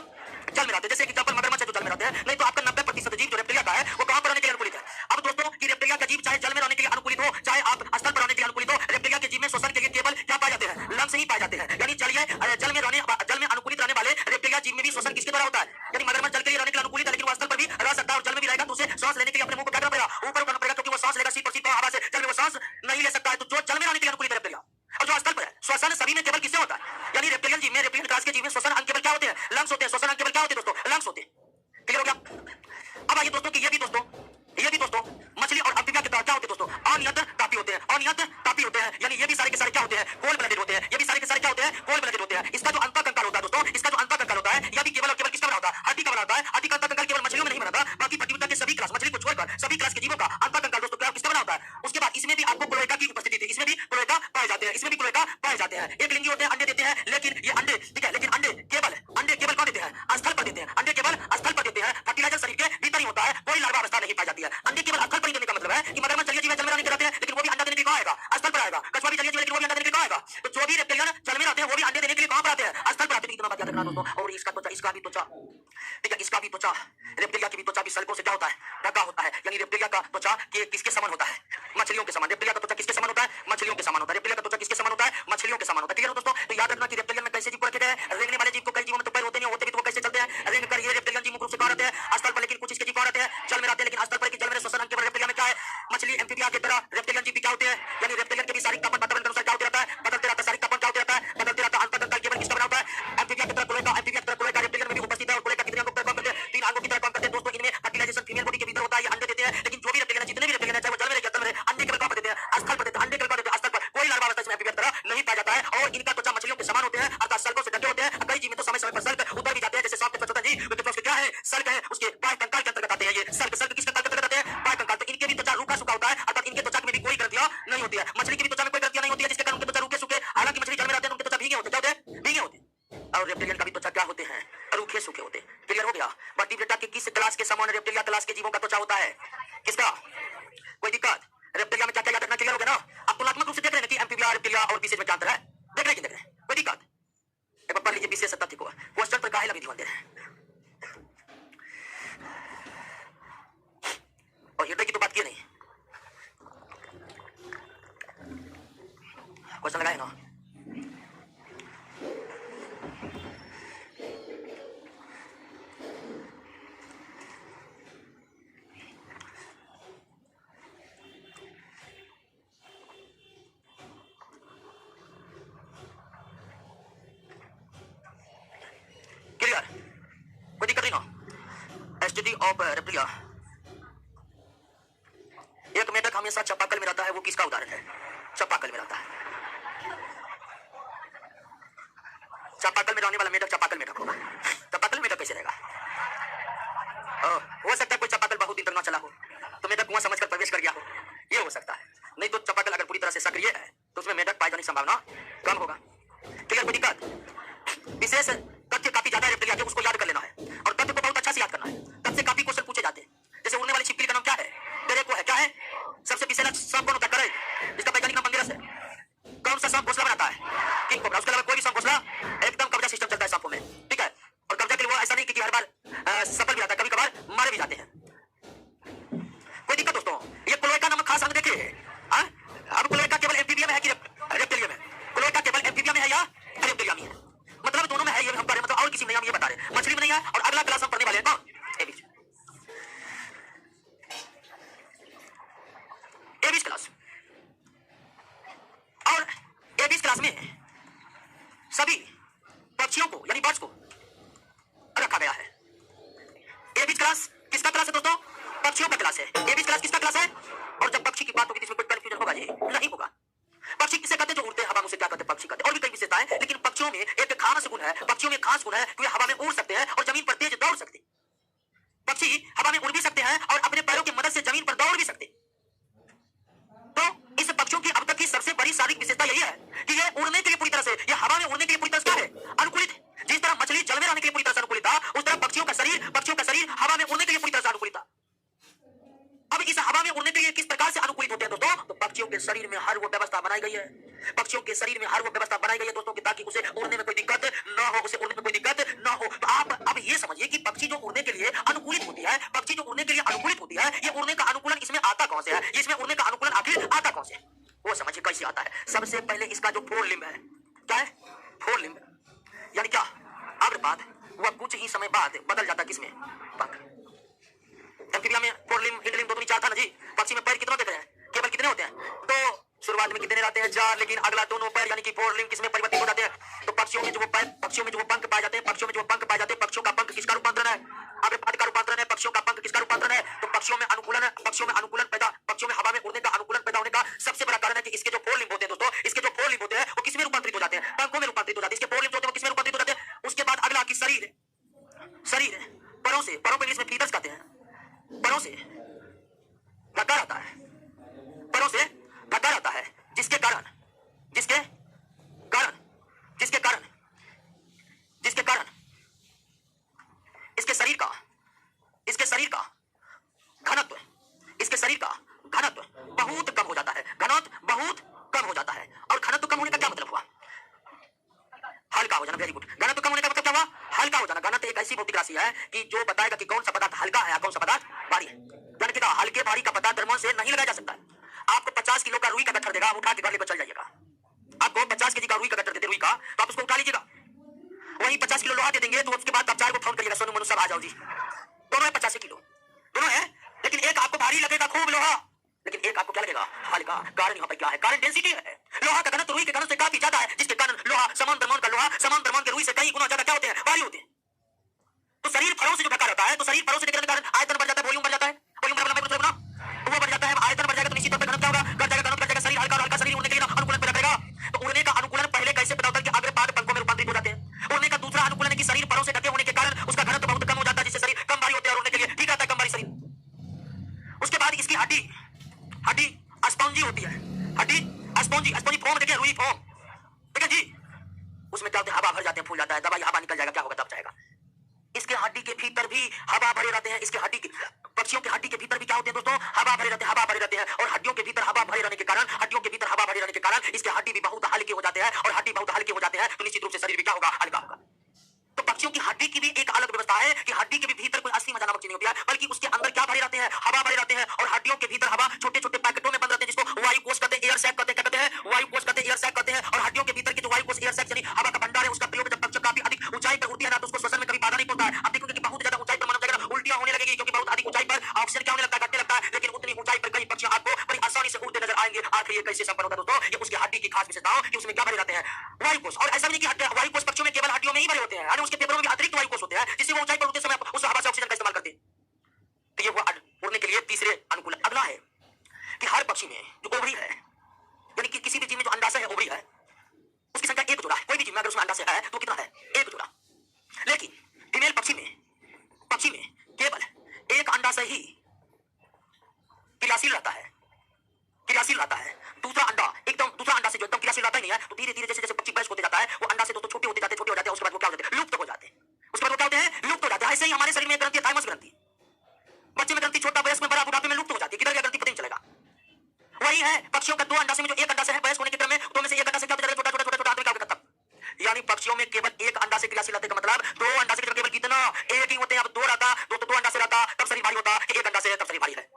जल में रहते हैं। जैसे एग्जांपल मगरमच्छ है जो जल में रहते हैं, नहीं तो आपका 90% जीव जो रेप्टिलिया का है वो कहां पर रहने के लिए अनुकूलित है? अब दोस्तों कि रेप्टिलिया का जीव चाहे जल में रहने के लिए अनुकूलित हो, चाहे आप स्थल पर रहने के लिए अनुकूलित हो, रेप्टिलिया के जीव में श्वसन के लिए केवल क्या पाए जाते हैं? लंग्स ही पाए जाते हैं। यानी जल में अनुकूलित रहने वाले रेप्टिलिया जीव में भी श्वसन किसके द्वारा होता है? यानी मगरमच्छ जल के लिए रहने के लिए अनुकूलित है, लेकिन वो स्थल पर भी रह सकता है और जल में भी रहेगा, तो उसे सांस लेने के लिए अपने मुंह को क्या करना पड़ेगा? ऊपर उठाना पड़ेगा, क्योंकि वो सांस लेगा सीट पर सीट हवा से, जल में वो सांस नहीं ले सकता है। तो जो जल में रहने के लिए अनुकूलित है रेप्टिलिया, और जो स्थल पर है श्वसन सभी में केवल किससे होता है? यानी रेप्टिलियन जीव में, रेप्टिलियन क्लास के जीव में श्वसन अंग केवल क्या होते हैं? लंग्स होते हैं। श्वसन अंग केवल क्या होते हैं दोस्तों? लंग्स होते हैं। क्लियर हो गया? अब आइए दोस्तों कि ये भी दोस्तों मछली और एम्फीबिया के तरह क्या होते हैं दोस्तों? अनियत तापी होते हैं। अनियत तापी होते हैं, यानी ये भी सारे के सारे क्या होते हैं? कोल्ड ब्लडेड होते हैं। ये भी सारे के सारे क्या होते हैं? कोल्ड ब्लडेड होते हैं। इसका जो अंतःकंकाल होता है दोस्तों, इसका जो अंतःकंकाल होता है यह भी केवल और केवल किसका बना होता है? हड्डी का बना होता है। हड्डी का अंतःकंकाल केवल मछलियों में नहीं बनता, बाकी प्रतियोगिता के सभी क्लास, मछली को छोड़कर सभी क्लास के जीवों का अंतःकंकाल दोस्तों क्या किसका बना होता है? उसके बाद इसमें भी आपको क्लोएका की उपस्थिति थी, इसमें भी क्लोएका पाए जाते हैं, इसमें भी क्लोएका पाए जाते हैं। एक लिंगी होते हैं, अंडे देते हैं, लेकिन ये अंडे, ठीक है, लेकिन अंडे केवल कौन देते हैं? स्थल पर देते हैं। अंडे केवल स्थल पर देते हैं। फर्टिलाइजर शरीर के भीतर ही होता है, कोई लार्वा अवस्था नहीं पाई जाती है। अंडे केवल स्थल पर ही देने का मतलब है कि मगरमच्छ जलीय जीव जल में रहने के रहते हैं, लेकिन वो भी अंडा देने के लिए कहां आएगा? स्थल पर आएगा। कछुआ भी जलीय जीव लेकिन वो भी अंडा देने के लिए कहां आएगा? तो जो भी रेप्टिलियन जल में रहते हैं वो भी अंडे देने के लिए कहां पर आते हैं? स्थल पर आते हैं। इतना बात याद रखना दोस्तों। और इसका भी त्वचा, ठीक है, इसका भी त्वचा, रेप्टिलिया की भी त्वचा भी सल्कों से क्या होता है? ढका होता है। यानी रेप्टिलिया का त्वचा किसके समान होता है? मछलियों के समान। रेप्टिलिया का त्वचा किसके समान होता है? मछलियों के समान होता है। रेप्टिलिया का त्वचा किसके समान होता है? मछलियों के समान होता है। क्लियर हो दोस्तों? तो याद रखना कि रेप्टिलियन में कैसे जीव को रखे गए? रेंगने वाले जीव को, कई जीवों में तो पैर होते नहीं, होते भी तो वो कैसे चलते हैं? रेंग कर। ये रेप्टिलियन जीव मुख्य रूप से कहां रहते हैं? स्थल पर, लेकिन कुछ इसके जीव कहां रहते हैं? जल में रहते हैं, लेकिन स्थल पर जल में श्वसन अंग केवल रेप्टिलिया में क्या है? मछली एम्फीबिया की तरह रेप्टिलियन जीव भी क्या होते हैं? यानी रेप्टिलियन के भी शारीरिक तापमान वातावरण के अनुसार क्या होता रहता है? बदलते रहता है। शारीरिक तापमान क्या होता रहता है? बदलते रहता है। अंतःकंकाल केवल किसका बना होता है? एम्फीबिया की तरह क्लोएका, एम्फीबिया की तरह क्लोएका रेप्टिलियन में भी उपस्थित है। और क्लोएका कितने अंगों पर काम करते हैं? 3 अंगों की तरह काम करते हैं दोस्तों। इनमें फर्टिलाइजेशन फीमेल बॉडी के भीतर होता है, ये अंडे देते हैं, लेकिन जो भी रेप्टिलियन, जितने भी रेप्टिलियन है, चाहे वो जल में रहे या स्थल में रहे, अंडे केवल कहां पर देते हैं? स्थल पर देते हैं। अंडे केवल देते हैं स्थल पर। कोई लार्वा अवस्था इसमें एम्फीबिया की तरह नहीं पाया जाता है। और इनका त्वचा मछलियों के समान होते हैं, अर्थात सल्कों से ढके होते हैं। कई जीव में तो समय पर सल्क उतर भी जाते हैं, जैसे सांप के त्वचा जी, तो क्या है? सल्क है, उसके बाह्य कंकाल के अंतर्गत आते हैं। ये सल्क किसके अंतर्गत आते हैं? बाह्य कंकाल। तो इनके भी त्वचा रूखा सूखा होता है, अर्थात इनके त्वचा में भी कोई ग्रंथियां नहीं होती है। मछली की भी त्वचा में कोई ग्रंथियां नहीं होती है, जिसके कारण उनके त्वचा रूखे सूखे, हालांकि मछली जल में रहते हैं, उनके त्वचा भीगे होते हैं। क्या होते हैं? भीगे होते हैं। और रेप्टिलियन का भी त्वचा क्या होते हैं? रूखे सूखे होते हैं। क्लियर हो गया? बट रेप्टिलिया क्लास के जीवों का त्वचा होता है। किसका? कोई दिक्कत? रेप्टिलिया में क्या क्या याद रखना क्लियर हो गया ना? आप तुलनात्मक रूप से देख रहे हैं कि एम्फीबिया, रेप्टिलिया और बीसेज में क्या अंतर है? देख रहे हैं? कोई दिक्कत? एक बार पढ़ लीजिए बीसेज सत्ता को। क्वेश्चन पर काहे लगे ध्यान दे रहे हैं? और हृदय की तो बात की नहीं, क्वेश्चन लगाए ना। क्लियर? कोई दिक्कत नहीं ना? STD of reptilia. एक मेढक हमेशा चापाकल में रहता है, वो किसका उदाहरण है? चापाकल में रहता है। चापाकल में रहने वाला मेढक चापाकल मेढक होगा। चापाकल मेढक कैसे रहेगा? हो सकता है कोई चापाकल बहुत दिन तक ना चला हो तो मेढक कुआं समझकर प्रवेश कर गया हो, ये हो सकता है। नहीं तो चापाकल अगर पूरी तरह से सक्रिय है तो उसमें मेढक पाए जाने की संभावना कम होगा। क्लियर? कोई दिक्कत? विशेष तथ्य काफी ज्यादा रेप्टिलिया के, उसको याद कर लेना है और तथ्य को बहुत अच्छा से याद करना है। तब से काफी क्वेश्चन पूछे जाते हैं। जैसे उड़ने वाली छिपकली का नाम क्या है? टेरेको है। क्या है? सबसे विशेष सांप कौन होता है? करेक्ट। इसका वैज्ञानिक नाम बंगिरस है। कौन सा सांप घोंसला बनाता है? King cobra. उसके अलावा कोई भी सांप घोंसला, एकदम कब्जा सिस्टम चलता है सांपों में, ठीक है। और कब्जा के लिए वो ऐसा नहीं कि हर बार सफल भी रहता है, कभी कभार मारे भी जाते हैं। कोई दिक्कत दोस्तों? ये क्लोएका नामक खास अंग देखिए। अब क्लोएका केवल एम्फीबिया में है कि रेप्टिलिया में? क्लोएका केवल एम्फीबिया में है या रेप्टिलिया में है? मतलब दोनों में है, ये हम बता रहे, मतलब और किसी में हम ये बता रहे। मछली में नहीं है। और अगला क्लास हम पढ़ने वाले हैं कौन? एबीज। Abies class. और एबीज क्लास में सभी पक्षियों को यानी बर्ड्स को रखा गया है। एबीज क्लास किसका क्लास है दोस्तों? पक्षियों का क्लास है। एबीज क्लास किसका क्लास है? और जब पक्षी की बात होगी तो इसमें कोई कंफ्यूजन होगा जी? नहीं होगा। पक्षी किसे कहते हैं? जो उड़ते हैं हवा में, उसे क्या कहते हैं? पक्षी कहते हैं। और भी कई विशेषताएं, लेकिन पक्षियों में एक खास गुण है। पक्षियों में खास गुण है कि वे हवा में उड़ सकते हैं और जमीन पर तेज दौड़ सकते हैं। पक्षी हवा में उड़ भी सकते हैं और अपने पैरों की मदद से जमीन पर दौड़ भी सकते हैं। तो इस पक्षियों की अब तक की सबसे बड़ी शारीरिक विशेषता यही है कि ये उड़ने के लिए पूरी तरह से, ये हवा में उड़ने के लिए पूरी तरह से है अनुकूलित है। जिस तरह मछली जल में रहने के लिए पूरी तरह से अनुकूलित था, उस तरह पक्षियों का शरीर हवा में उड़ने के लिए पूरी तरह से अनुकूलित था। अब इस हवा में उड़ने के लिए किस प्रकार से अनुकूलित होते हैं दोस्तों? तो पक्षियों के शरीर में हर वो व्यवस्था बनाई गई है। पक्षियों के शरीर में हर वो व्यवस्था बनाई गई है दोस्तों, कि ताकि उसे उड़ने में कोई दिक्कत ना हो, उसे उड़ने में कोई दिक्कत ना हो। तो आप अब ये समझिए कि पक्षी जो उड़ने के लिए अनुकूलित होती है, पक्षी जो उड़ने के लिए अनुकूलित होती है, ये उड़ने का अनुकूलन इसमें आता कौन से है? इसमें उड़ने का अनुकूलन आखिर आता कौन से? वो समझिए कैसे आता है। सबसे पहले इसका जो फोर लिम्ब है, क्या है? फोर लिम्ब यानी क्या? अग्रपाद। वह कुछ ही समय बाद बदल जाता किसमें? पंख। एम्फीबिया में फोर लिम्ब, हिंड लिम्ब, दो दूनी चार था ना जी। पक्षी में पैर कितने होते हैं? केवल कितने होते हैं? तो शुरुआत में कितने रहते हैं? चार। लेकिन अगला दोनों पैर यानी कि फोर लिम्ब किसमें परिवर्तित हो जाते हैं? तो पक्षियों में जो वो पैर, पक्षियों में जो वो पंख पाए जाते हैं, पक्षियों में जो पंख पाए जाते हैं, पक्षियों का पंख किसका रूपांतरण है? अग्रपाद का रूपांतरण है। पक्षियों का पंख किसका रूपांतरण है? तो पक्षियों में अनुकूलन, पक्षियों में अनुकूलन पैदा, पक्षियों में हवा में उड़ने का अनुकूलन पैदा होने का सबसे बड़ा कारण है कि इसके जो फोर लिम्ब होते हैं दोस्तों, इसके जो फोर लिम्ब होते हैं वो किसमें रूपांतरित हो जाते हैं? पंखों में रूपांतरित हो जाते हैं। इसके फोर लिम्ब होते हैं वो किसमें रूपांतरित हो जाते हैं? उसके बाद अगला कि शरीर परों से, परों को इंग्लिश में फीदर्स कहते हैं। परों से ढका रहता है, परों से ढका रहता है, जिसके कारण इसके शरीर का घनत्व, इसके शरीर का घनत्व बहुत कम हो जाता है। घनत्व बहुत कम हो जाता है। और घनत्व कम होने का क्या मतलब हुआ? हल्का हो जाना। Very good. घनत्व कम होने का मतलब क्या हुआ? हल्का हो जाना। घनत्व एक ऐसी भौतिक राशि है कि जो बताएगा कि कौन सा पदार्थ हल्का है या कौन सा पदार्थ भारी है। यानी हल्के भारी का पता द्रव्यों से नहीं लगाया जा सकता है। आपको 50 किलो का रुई का गट्ठर देगा, आप उठा के घर लेकर चल जाइएगा। आपको 50 केजी का रुई का गट्ठर देते रुई का, तो आप उसको उठा लीजिएगा। वही 50 किलो लोहा दे देंगे तो उसके बाद आप 4 को फोन करिएगा, सोनू मनु सब आ जाओ जी। दोनों है 50 किलो, दोनों है, लेकिन एक आपको भारी लगेगा खूब लोहा, लेकिन एक आपको क्या लगेगा? हल्का। कारण यहाँ पर क्या है? कारण डेंसिटी है। लोहा का घनत्व रुई के घनत्व से काफी ज्यादा है, जिसके कारण लोहा समान द्रव्यमान का लोहा समान द्रव्यमान के रुई से कई गुना ज्यादा क्या होते हैं? भारी होते हैं। तो शरीर फरों से जो ढका रहता है, तो शरीर फरों से ढकने के कारण आयतन बढ़ जाता है, वॉल्यूम बढ़ जाता है। वॉल्यूम बढ़ना तो वो बढ़ जाता है। आयतन बढ़ जाएगा तो निश्चित तौर पर घनत्व क्या होगा? घट जाएगा। घनत्व घट जाएगा। शरीर हल्का, और हल्का शरीर उड़ने के लिए अनुकूलन पैदा करेगा। तो उड़ने का अनुकूलन पहले कैसे पैदा होता है कि अग्रपाद पंखों में रूपांतरित हो जाते हैं। उड़ने का दूसरा अनुकूलन है कि शरीर फरों से ढके होने के कारण उसका घनत्व बहुत कम हो जाता है, जिससे शरीर कम भारी होते हैं और उड़ने के लिए ठीक रहता है, कम भारी शरीर। उसके बाद इसकी हड्डी स्पॉन्जी होती है। हड्डी स्पॉन्जी फॉर्म देखिए, रुई फॉर्म ठीक है जी। उसमें क्या होता है? हवा भर जाते हैं, फूल जाता है, दवाई हवा निकल जाएगा, क्या होगा? दब जाएगा। इसके हड्डी के भीतर भी हवा भरे रहते हैं। इसके हड्डी के पक्षियों के हड्डी के भीतर भी क्या होते हैं दोस्तों? हवा भरे रहते हैं, हवा भरे रहते हैं। और हड्डियों के भीतर हवा भरे रहने के कारण, हड्डियों के भीतर हवा भरे रहने के कारण इसके हड्डी भी बहुत हल्के हो जाते हैं। और हड्डी बहुत हल्के हो जाते हैं तो निश्चित रूप से शरीर भी क्या होगा? हल्का होगा। तो पक्षियों की हड्डी की भी एक अलग व्यवस्था है कि हड्डी के भी भीतर कोई असली मजा नामक चीज नहीं होती है, बल्कि उसके अंदर क्या भरे रहते हैं? हवा भरे रहते हैं। और हड्डियों के भीतर हवा छोटे छोटे पैकेटों में बंद रहते हैं, जिसको वायु कोष कहते हैं, एयर सैक कहते हैं। क्या कहते हैं? वायु कोष कहते हैं, एयर सैक कहते हैं। और हड्डियों के भीतर की जो वायु कोष, एयर सैक यानी हवा का भंडार है, उसका प्रयोग जब पक्षी काफी अधिक ऊंचाई पर उड़ती है ना, तो उसको श्वसन में कभी बाधा नहीं पड़ता है। आप देखोगे कि बहुत ज्यादा ऊंचाई पर मानव जाएगा उल्टियां होने लगेगी, क्योंकि बहुत अधिक ऊंचाई पर ऑक्सीजन क्या होने लगता है? घटने लगता है। लेकिन उतनी ऊंचाई पर कई पक्षी आपको बड़ी आसानी से उड़ते नजर आएंगे। आखिर ये कैसे संपन्न होता है दोस्तों? ये उसकी हड्डी की खास विशेषता कि उसमें क्या भरे रहते हैं? वायु कोष। और ऐसा नहीं कि वायु कोष पक्षियों में केवल हड्डियों में ही भरे होते हैं, यानी उसके फेफड़ों में भी अतिरिक्त वायु कोष होते हैं, जिससे वो ऊंचाई पर उड़ते समय उस हवा से ऑक्सीजन का इस्तेमाल करते हैं। तो ये हुआ उड़ने के लिए तीसरे अनुकूल। अगला है कि हर पक्षी में जो ओवरी है, यानी कि किसी भी जीव में जो अंडाशय है, ओवरी है, उसकी संख्या एक जोड़ा है। कोई भी जीव में अगर उसमें अंडाशय है तो कितना है? एक जोड़ा। लेकिन फीमेल पक्षी में केवल एक अंडाशय ही क्रियाशील रहता है, क्रियाशील रहता है। दूसरा अंडा से जो एकदम क्रियाशील रहता ही नहीं है, तो धीरे धीरे जैसे जैसे पक्षी वयस्क होते जाता है, वो अंडा से दोस्तों छोटे होते जाते हैं। उसके बाद वो क्या हो जाते हैं? लुप्त हो जाते हैं। उसके बाद वो क्या होते हैं? लुप्त हो जाते हैं। ऐसे ही हमारे शरीर में ग्रंथि है, थाइमस ग्रंथि। बच्चे में ग्रंथि छोटा, वयस्क में बड़ा, बुढ़ापे में लुप्त हो जाती है। किधर गया ग्रंथि पता नहीं चलेगा। वही है पक्षियों का दो अंडा से में जो एक अंडा से है वयस्क होने के क्रम में, दो में से एक अंडा से क्या होता है? छोटा छोटा छोटा छोटा आदमी क्या होता है? यानी पक्षियों में केवल एक अंडा से क्रियाशील रहने का मतलब दो अंडा से केवल कितना? एक ही होते हैं। अब दो रहता, दो अंडा से रहता तब शरीर भारी होता, एक अंडा से है तब शरीर भारी है।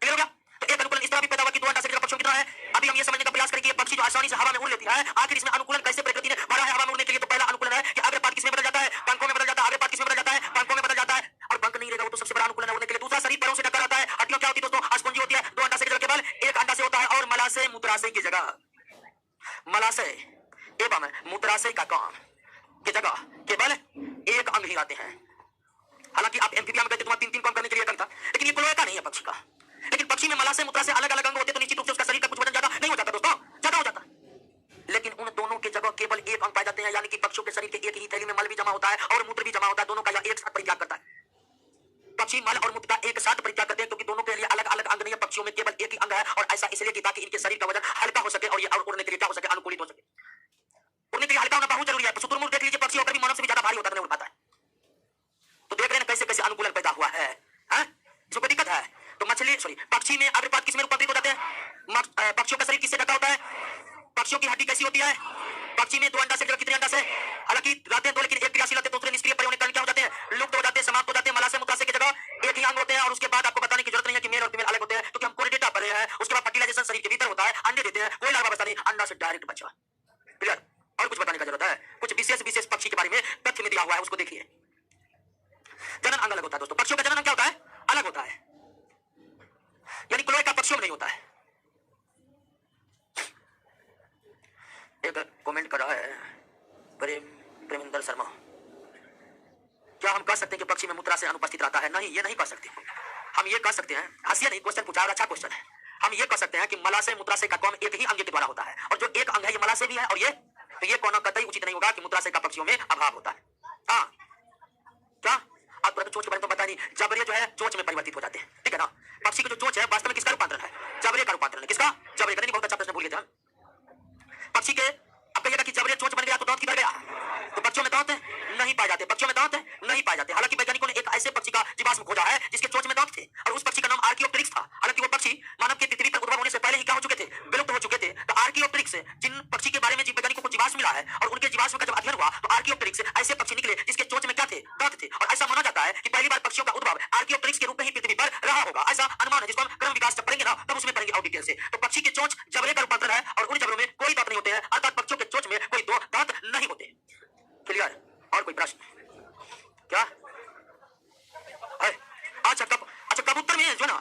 क्लियर हो गया? तो एक अनुकूलन इस तरह भी पैदा हुआ कि दो अंडा से पक्षियों कितना है। अभी हम ये समझने का प्रयास करेंगे पक्षी जो आसानी से हवा में उड़ लेती है, आखिर इसमें अनुकूलन कैसे प्रकृति ने भरा है हवा में उड़ने के लिए। तो पहला अनुकूलन है कि अग्रपाद किसमें बदल जाता है? पंखों में बदल जाता है। अग्रपाद किसमें बदल जाता है? पंखों में बदल जाता है। और पंख नहीं रहेगा वो तो सबसे बड़ा अनुकूलन है उड़ने के लिए। दूसरा, शरीर पैरों से ढका रहता है। हड्डियां क्या होती है दोस्तों? अस्पंजी होती है। दो अंडा से केवल एक अंडा से होता है। और मलाशय मूत्राशय की जगह, मलाशय एवं मूत्राशय का काम की जगह केवल एक अंग ही आते हैं। हालांकि आप एम्फीबिया में गए थे, तुम्हारा तीन काम करने के लिए एक अंग था, लेकिन ये क्लोएका नहीं है पक्षी का। लेकिन पक्षी में मलाशय मूत्राशय अलग अलग अंग होते तो निश्चित रूप से उसका शरीर का कुछ वजन ज्यादा नहीं हो जाता दोस्तों, ज्यादा हो जाता। लेकिन उन दोनों की जगह केवल एक अंग पाए जाते हैं, यानी कि पक्षियों के शरीर के एक ही थैली में मल भी जमा होता है और मूत्र भी जमा होता है। दोनों का यह एक साथ परित्याग करता है। पक्षी मल और मूत्र का एक साथ परित्याग करते हैं, क्योंकि दोनों के लिए अलग अलग अंग नहीं है। पक्षियों में केवल एक ही अंग है, और ऐसा इसलिए कि ताकि इनके शरीर का वजन हल्का हो सके और ये उड़ने के लिए क्या हो सके? अनुकूलित हो सके। उड़ने के लिए हल्का होना बहुत जरूरी है। शुतुरमुर्ग देख लीजिए, पक्षी होकर भी मानव से भी ज्यादा भारी होता है, नहीं उड़ पाता है। तो देख रहे हैं कैसे कैसे अनुकूलन पैदा हुआ है। इसमें कोई दिक्कत है? तो पक्षी में अग्रपाद किसमें रूपांतरित हो जाते हैं? पक्षियों का शरीर किससे ढका होता है? पक्षियों की हड्डी कैसी होती है? पक्षी में दो अंडा से कितने अंडा से? हालांकि रहते हैं दो, लेकिन एक क्रियाशील रहते हैं, दूसरे निष्क्रिय होने के कारण क्या हो जाते हैं? लुप्त हो जाते हैं, समाप्त हो जाते हैं। मलाशय मूत्राशय की जगह एक ही अंग होते हैं। और उसके बाद आपको बताने की जरूरत नहीं है कि मेल और फीमेल अलग होते हैं, क्योंकि हम कोरिडेटा पढ़े हैं। उसके बाद फर्टिलाइजेशन शरीर के भीतर होता है, अंडे देते हैं, कोई लार्वा बचता नहीं, अंडा से डायरेक्ट बच्चा। क्लियर? और कुछ बताने का जरूरत है? कुछ विशेष पक्षी के बारे में तथ्य में दिया हुआ है, उसको देखिए। जनन अंग अलग होता है दोस्तों। पक्षियों का जनन अंग क्या होता है? अलग होता है, यानी क्लोएका पक्षियों में नहीं होता है। एक कमेंट कर रहा है प्रेमेंद्र शर्मा, क्या हम कह सकते हैं कि पक्षी में मूत्राशय अनुपस्थित रहता है? नहीं, ये नहीं कह सकते। हम ये कह सकते हैं, हास्य नहीं, क्वेश्चन पूछा, अच्छा क्वेश्चन है। हम ये कह सकते हैं कि मलाशय मूत्राशय का काम एक ही अंग के द्वारा होता है, और जो एक अंग है ये मलाशय भी है, और ये तो ये कहना कतई उचित नहीं होगा कि मूत्राशय का पक्षियों में अभाव होता है। हाँ, क्या आप चोंच के बारे में पता नहीं? जबड़े जो है चोंच में परिवर्तित हो जाते हैं, ठीक है ना? पक्षी की जो चोंच है वास्तव में किसका रूपांतरण है? जबड़े का रूपांतरण है। किसका? जबड़े का। नहीं, बहुत अच्छा प्रश्न भूल गए थे। पक्षी के अब कहिएगा कि जबड़े चोंच बन गया तो दांत किधर गया? तो पक्षियों में दांत नहीं पाए जाते, पक्षियों में दांत नहीं पाए जाते। हालांकि वैज्ञानिकों ने एक ऐसे पक्षी का जीवाश्म खोजा है जिसके चोंच में दांत थे, और उस पक्षी का नाम आर्कियोप्टेरिक्स था। हालांकि वो पक्षी मानव के पृथ्वी पर उद्भव होने से पहले ही क्या हो चुके थे? विलुप्त हो चुके थे। तो आर्कियोप्टेरिक्स, जिन पक्षी के बारे में वैज्ञानिकों को जीवाश्म मिला है और उनके जीवाश्म का जब अध्ययन हुआ तो आर्कियोप्टेरिक्स ऐसे पक्षी निकले जिसके चोंच में क्या थे? दांत थे। और ऐसा माना जाता है कि पहली बार पक्षियों का उद्भव आर्कियोप्टेरिक्स के रूप में ही पृथ्वी पर रहा होगा, ऐसा अनुमान है, जिसको हम क्रम विकास जब पढ़ेंगे ना तब उसमें पढ़ेंगे और डिटेल से। तो पक्षी के चोंच जबड़े का रूपांतर है, और उन जबड़ों में कोई दांत नहीं होते हैं, अर्थात पक्षियों के चोंच में कोई दो दांत नहीं होते। क्लियर? और कोई प्रश्न? क्या है? अच्छा कबूतर में जो ना,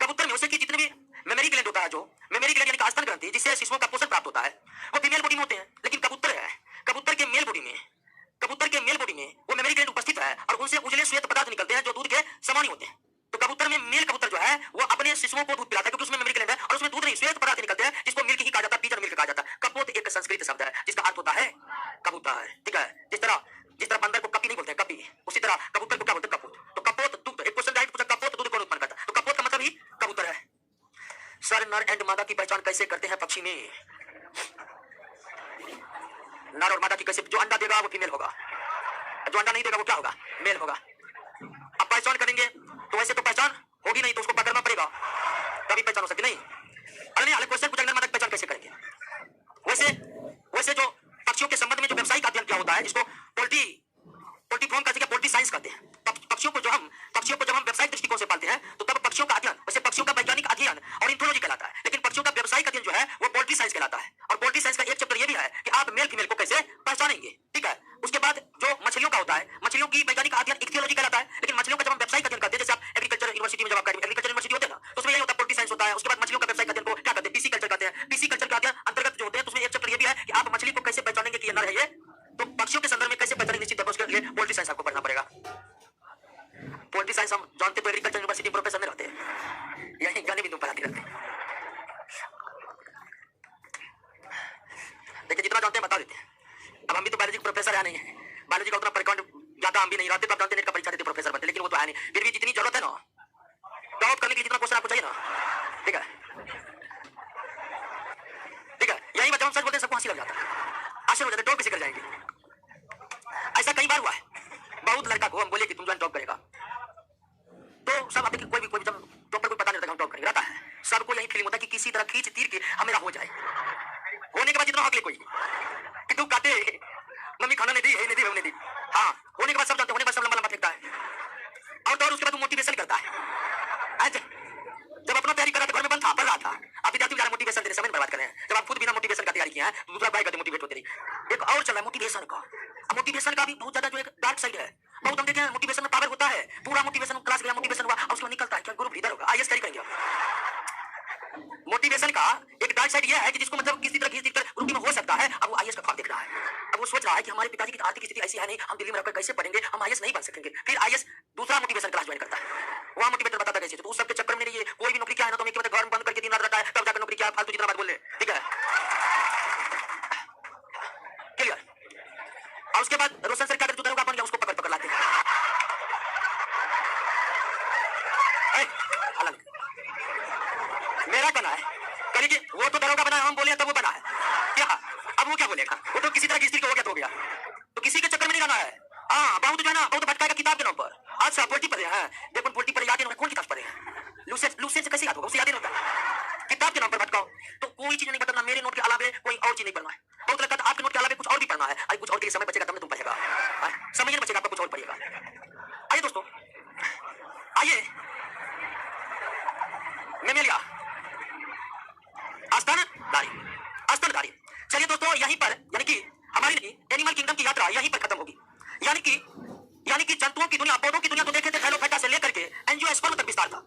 कबूतर में उसे की जितने भी मेमोरी ग्लैंड होता है, जो मेमोरी ग्लैंड यानी कि स्तन ग्रंथि जिससे शिशुओं का पोषण प्राप्त होता है, वो फीमेल बॉडी में होते हैं। लेकिन कबूतर है, कबूतर के मेल बॉडी में वो मेमोरी ग्लैंड उपस्थित है, और उनसे उजले श्वेत पदार्थ निकलते हैं जो दूध के समान ही होते हैं। तो कबूतर में मेल कबूतर जो है वो अपने शिशुओं को दूध पिलाता है, क्योंकि उसमें मेमोरी ग्लैंड है और उसमें दूध नहीं श्वेत पदार्थ निकलते हैं, जिसको मिल्क ही कहा जाता है, पीजन मिल्क कहा जाता है। कपोत एक संस्कृत शब्द है जिसका अर्थ होता है कबूतर, ठीक है? जिस तरह बंदर को कपी नहीं बोलते हैं, कपी, उसी तरह कबूतर को क्या बोलते हैं? कपूत। तो कपोत दुग्ध, एक क्वेश्चन राइट पूछा, कपोत दूध कौन उत्पन्न करता है? तो कपोत का मतलब ही कबूतर है। सर, नर एंड मादा की पहचान कैसे करते हैं पक्षी में? नर और मादा की कैसे? जो अंडा देगा वो फीमेल होगा, जो अंडा नहीं देगा वो क्या होगा? मेल होगा। अब पहचान करेंगे तो वैसे तो पहचान होगी नहीं, तो उसको पकड़ना पड़ेगा तभी पहचान हो सकती नहीं। अरे नहीं, क्वेश्चन पूछेंगे मानक पहचान कैसे करेंगे? वैसे वैसे जो पक्षियों के संबंध में जो व्यावसायिक अध्ययन क्या होता है, जिसको पोल्ट्री फॉर्म का जगह पोल्ट्री साइंस कहते हैं। पक्षियों को जब हम व्यावसायिक दृष्टिकोण से पालते हैं तो तब पक्षियों का अध्ययन, वैसे पक्षियों का वैज्ञानिक अध्ययन ऑर्निथोलॉजी कहलाता है, लेकिन पक्षियों का व्यावसायिक अध्ययन जो है वो पोल्ट्री साइंस कहलाता है। और पोल्ट्री साइंस का एक चैप्टर ये भी है कि आप मेल फीमेल को कैसे पहचानेंगे, ठीक है। उसके बाद जो मछलियों का होता है, मछलियों की वैज्ञानिक अध्ययन इक्थियोलॉजी कहलाता है, लेकिन मछलियों का जब हम व्यावसायिक अध्ययन करते हैं, जैसे आप एग्रीकल्चर यूनिवर्सिटी में जब आप एग्रीकल्चर यूनिवर्सिटी होते हैं ना, तो उसमें यही होता है, पोल्ट्री साइंस होता है। उसके बाद मछलियों का व्यावसायिक अध्ययन को क्या कहते हैं? पीसी कल्चर कहते हैं। पीसी कल्चर का अध्ययन अंतर्गत जो होते हैं, तो उसमें एक चैप्टर ये भी है कि आप मछली को कैसे पहचानेंगे कि ये नर है ये, तो पक्षियों के संदर्भ में कैसे पहचानेंगे निश्चित है, उसके लिए पोल्ट्री साइंस आपको पढ़ना पड़ेगा। पोल्ट्री साइंस हम जानते तो एग्रीकल्चर यूनिवर्सिटी प्रोफेसर में रहते हैं, यही गाने भी तुम पढ़ाते रहते हैं। देखिए जितना जानते हैं बता देते हैं। अब हम भी तो बायोलॉजी के प्रोफेसर है नहीं है, बायोलॉजी का उतना परिकांड ज्यादा हम भी नहीं रहते, तो आप जानते नेट का परीक्षा देते प्रोफेसर बनते, लेकिन वो तो है नहीं। फिर भी जितनी जरूरत है ना डाउट करने की, जितना क्वेश्चन आपको चाहिए ना, ठीक है ठीक है, यही वजह हम सच बोलते हैं सबको हंसी लग जाता है, आश्चर्य हो जाता है, जॉब कैसे कर जाएंगे। ऐसा कई बार हुआ है, बहुत लड़का को हम बोले कि तुम जो जॉब करेगा, तो सब अब कोई जब जॉब पर कोई पता नहीं रहता हम जॉब करेंगे, रहता है सबको यही फीलिंग होता है कि किसी तरह खींच तीर के हमें हो जाए। होने के बाद जितना हक ले कोई कि तू काटे मम्मी खाना नहीं दी, नहीं दी, नहीं दी, हाँ होने के बाद सब जानते, होने के बाद सब लंबा लंबा फेंकता है। और तो और उसके बाद मोटिवेशन करता है। जब अपना तैयारी कर रहा था, घर में बंद था, पढ़ रहा था, आप विद्यार्थी को मोटिवेशन देने समय बर्बाद कर रहे हैं। जब आप खुद बिना मोटिवेशन का तैयारी किया है तो दूसरा भाई कहते मोटिवेट होते नहीं। एक और चल रहा है मोटिवेशन का। मोटिवेशन का भी बहुत ज्यादा जो एक डार्क साइड है, बहुत हम देखे हैं। मोटिवेशन में पावर होता है, पूरा मोटिवेशन क्लास गया, मोटिवेशन हुआ और उसके बाद निकलता है क्या ग्रुप लीडर होगा, आईएएस करेंगे। मोटिवेशन का एक डार्क साइड यह है कि जिसको मतलब किसी तरह ग्रुप में हो सकता है, अब वो आईएएस का ख्वाब देख रहा है। अब वो सोच रहा है कि हमारे पिताजी की आर्थिक स्थिति ऐसी है नहीं, हम दिल्ली में रहकर कैसे पढ़ेंगे, हम आईएएस नहीं बन सकेंगे। फिर आईएएस दूसरा मोटिवेशन क्लास ज्वाइन करता है, वहां मोटिवेटर बताता कैसे, तो उस सब के चक्कर में नहीं, कोई भी नौकरी क्या है ना, तो मैं घर बंद करके दिन रात रहता है, तब जाकर नौकरी क्या फालतू जितना बात बोल ले, ठीक है क्लियर। और उसके बाद रोशन सर क्या करते हैं, अपन उसको पकड़ लाते हैं। मेरा बना है कहीं कि वो तो दरोगा बना है, हम बोले तब वो बना है क्या, अब वो क्या बोलेगा, वो तो किसी तरह की स्थिति हो गया तो हो गया, तो किसी के चक्कर में नहीं रहना है। हाँ बहुत जो है ना, बहुत भटकाएगा किताब के नाम पर। अच्छा पोल्ट्री पढ़े हैं, देखो पोल्ट्री पढ़े, याद नहीं, कौन किताब पढ़े हैं, लूसेंट से कैसे याद होगा, उसे याद नहीं होता। किताब के नाम पर भटकाओ तो कोई चीज नहीं बदलना, मेरे नोट के अलावे कोई और चीज नहीं पढ़ना है। बहुत लगता है आपके नोट के अलावे कुछ और भी पढ़ना है, अरे कुछ और के लिए समय बचेगा तब तुम पढ़ेगा, समय नहीं बचेगा आपका, कुछ और पढ़ेगा। आइए दोस्तों, आइए मेमेलिया स्तनधारी। चलिए दोस्तों, यहीं पर यानी कि हमारी नहीं एनिमल किंगडम की यात्रा यहीं पर खत्म होगी। यानी कि जंतुओं की दुनिया, पौधों की दुनिया तो देखे थे थैलोफाइटा से लेकर के एंजियोस्पर्म तक विस्तार था,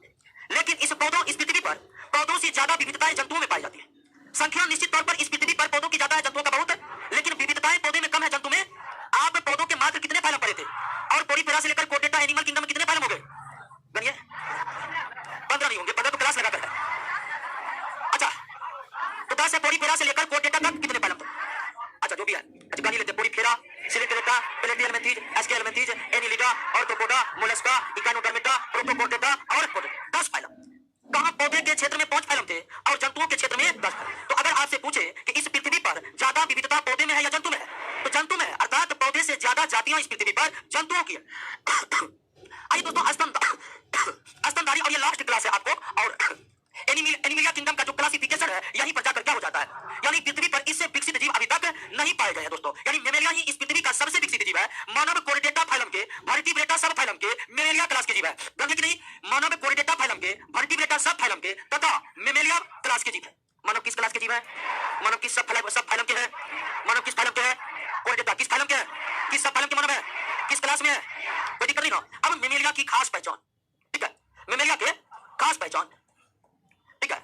लेकिन इस पृथ्वी पर पौधों से ज्यादा विविधताएं जंतुओं में पाई जाती है। संख्या निश्चित तौर पर इस पृथ्वी पर पौधों की ज्यादा है, जंतुओं का बहुत है, लेकिन विविधताएं पौधे में कम है, जंतु में। आप पौधों के मात्र कितने फाइलम पड़े थे, और पोरीफेरा से लेकर कोर्डेटा एनिमल किंगडम में कितने फाइलम हो गए? गनिए 15 नहीं होंगे, 15 तो क्लास लगाकर है। अच्छा तो 10 है पोरीफेरा से लेकर कोर्डेटा तक कितने फाइलम थे? अच्छा जो भी है, अच्छा गानी लेते हैं, पोरीफेरा, सिलिकेटा, Platyhelminthes, Aschelminthes, Annelida, Arthropoda, Mollusca, Echinodermata, Protochordata और 10 फाइलम। कहां पौधे के क्षेत्र में 5 फाइलम थे और जंतुओं के क्षेत्र में 10। तो अगर आपसे पूछे कि इस पृथ्वी पर ज्यादा विविधता पौधे में है या जंतु में है, तो जंतु में है, अर्थात पौधे से ज्यादा जातियां इस पृथ्वी पर जंतुओं की है। आइए दोस्तों, स्तनधारी, और ये लास्ट क्लास है आपको। और एनिमलिया किंगडम का जो क्लासिफिकेशन है, यहीं पर जाकर क्या हो जाता है, यानी पृथ्वी पर इससे विकसित जीव अभी तक नहीं पाए गए हैं दोस्तों। यानी मेमेलिया ही इस पृथ्वी का सबसे विकसित जीव है। मानव कोरिडेटा फाइलम के, वर्टिब्रेटा सब फाइलम के मेमेलिया क्लास के जीव है। गंगे की नहीं, मानव कोरिडेटा फाइलम के, वर्टिब्रेटा सब फाइलम के तथा मेमेलिया क्लास के जीव है। मानव किस क्लास के जीव है? मानव किस सब फाइलम के है? मानव किस फाइलम के है? कोरिडेटा किस फाइलम के है? किस सब फाइलम के मानव है? किस क्लास में है? कोई दिक्कत नहीं ना। अब मेमेलिया की खास पहचान, ठीक है, मेमेलिया के खास पहचान, ठीक है,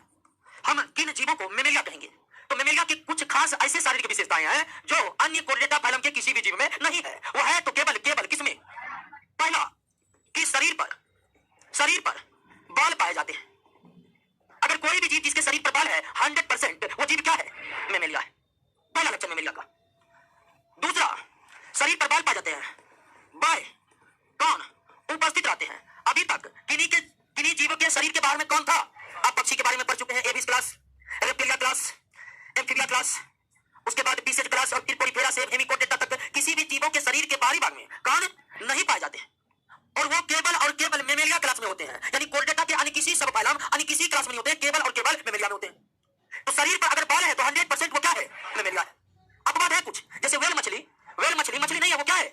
हम किन जीवों को मेमेलिया कहेंगे? तो मेमेलिया की कुछ खास ऐसे शारीरिक विशेषताएं हैं जो अन्य कोरिडेटा फाइलम के किसी भी जीव में नहीं है। वो है तो केवल किसमें? पहला कि शरीर पर बाल पाए जाते हैं। अगर कोई भी जीव जिसके शरीर पर बाल है 100% वो जीव क्या है? मेमेलिया है। पहला लक्षण मेमेलिया का। दूसरा, शरीर पर बाल पाए जाते हैं, बाएं कान उपस्थित रहते हैं। अभी तक किन्हीं जीवों के शरीर के बाहर में कौन था? आप पक्षी के बारे में पढ़ चुके हैं, Aves class, reptilia class, amphibia class, उसके बाद बीसेज क्लास और फिर पोरीफेरा से हेमिकोडेटा तक किसी भी जीवों के शरीर के बाहरी भाग में कण नहीं पाए जाते और वो केवल और केवल मेमेलिया क्लास में होते हैं, यानी कोर्डेटा के अन्य किसी सबफाइलम अन्य किसी क्लास में नहीं होते, केवल और केवल मेमेलिया में होते हैं। तो शरीर पर अगर बाल है तो 100% वो क्या है? मेमेलिया है। अपवाद है कुछ, जैसे वेल मछली नहीं है, वो क्या है,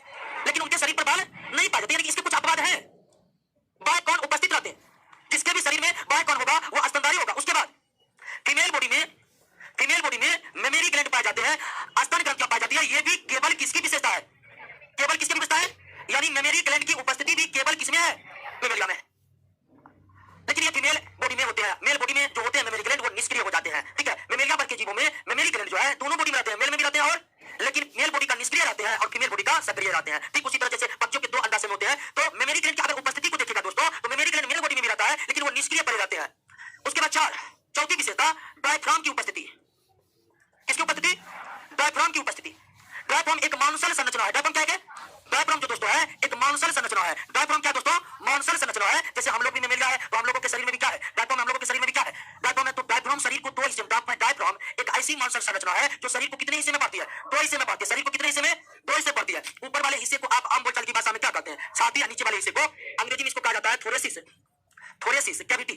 लेकिन उनके शरीर पर बाल नहीं पाए जाते, यानी इसके कुछ अपवाद हैं। बाय कौन उपस्थित रहते हैं, जिसके भी शरीर में बाय कौन होगा वो स्तनधारी होगा। उसके बाद फीमेल बॉडी में मेमेरी ग्लैंड पाए जाते हैं, स्तन ग्रंथियां पाई जाती है। ये भी केवल किसकी विशेषता है? केवल किसकी विशेषता है? यानी मेमेरी ग्लैंड की उपस्थिति भी केवल किसमें है? मेमेलिया में। लेकिन ये फीमेल बॉडी में होते हैं। मेल बॉडी में जो होते हैं मेमेरी ग्लैंड वो निष्क्रिय हो जाते हैं, ठीक है। मेमेलिया वर्ग के जीवों में मेमेरी ग्लैंड जो है दोनों बॉडी में रहते हैं, मेल में भी रहते हैं और लेकिन मेल बॉडी का निष्क्रिय रहते हैं और फीमेल बॉडी का सक्रिय रहते हैं। ठीक उसी तरह जैसे बच्चों के दो अंडाशय में होते हैं, तो मेमेरी ग्लैंड की अगर उपस्थिति को देखिएगा दोस्तों तो मेमेरी ग्लैंड मेल बॉडी में भी रहता है लेकिन वो निष्क्रिय पड़े रहते हैं। उसके बाद चौथी विशेषता डायफ्राम की उपस्थिति। किसकी उपस्थिति? डायफ्राम की उपस्थिति। डायफ्राम एक मांसल संरचना है। डायफ्राम क्या है? डायफ्राम जो दोस्तों है एक मांसल संरचना है। डायफ्राम क्या दोस्तों? मांसल संरचना है। जैसे हम लोग भी मेमेलिया है तो हम लोगों के शरीर में भी क्या है? डायफ्राम। हम लोगों के शरीर में भी क्या है? डायफ्राम है। तो डायफ्राम शरीर को दो हिस्से में, डायफ्राम एक ऐसी मांसल संरचना है जो शरीर को कितने हिस्से में बांटती है? दो हिस्से में बांटती है। शरीर को कितने हिस्से में? दो हिस्से बांटती है। ऊपर वाले हिस्से को आप आम बोलचाल की भाषा में क्या कहते हैं? छाती। नीचे वाले हिस्से को अंग्रेजी में इसको कहा जाता है थोरेसिस। थोरेसिस कैविटी,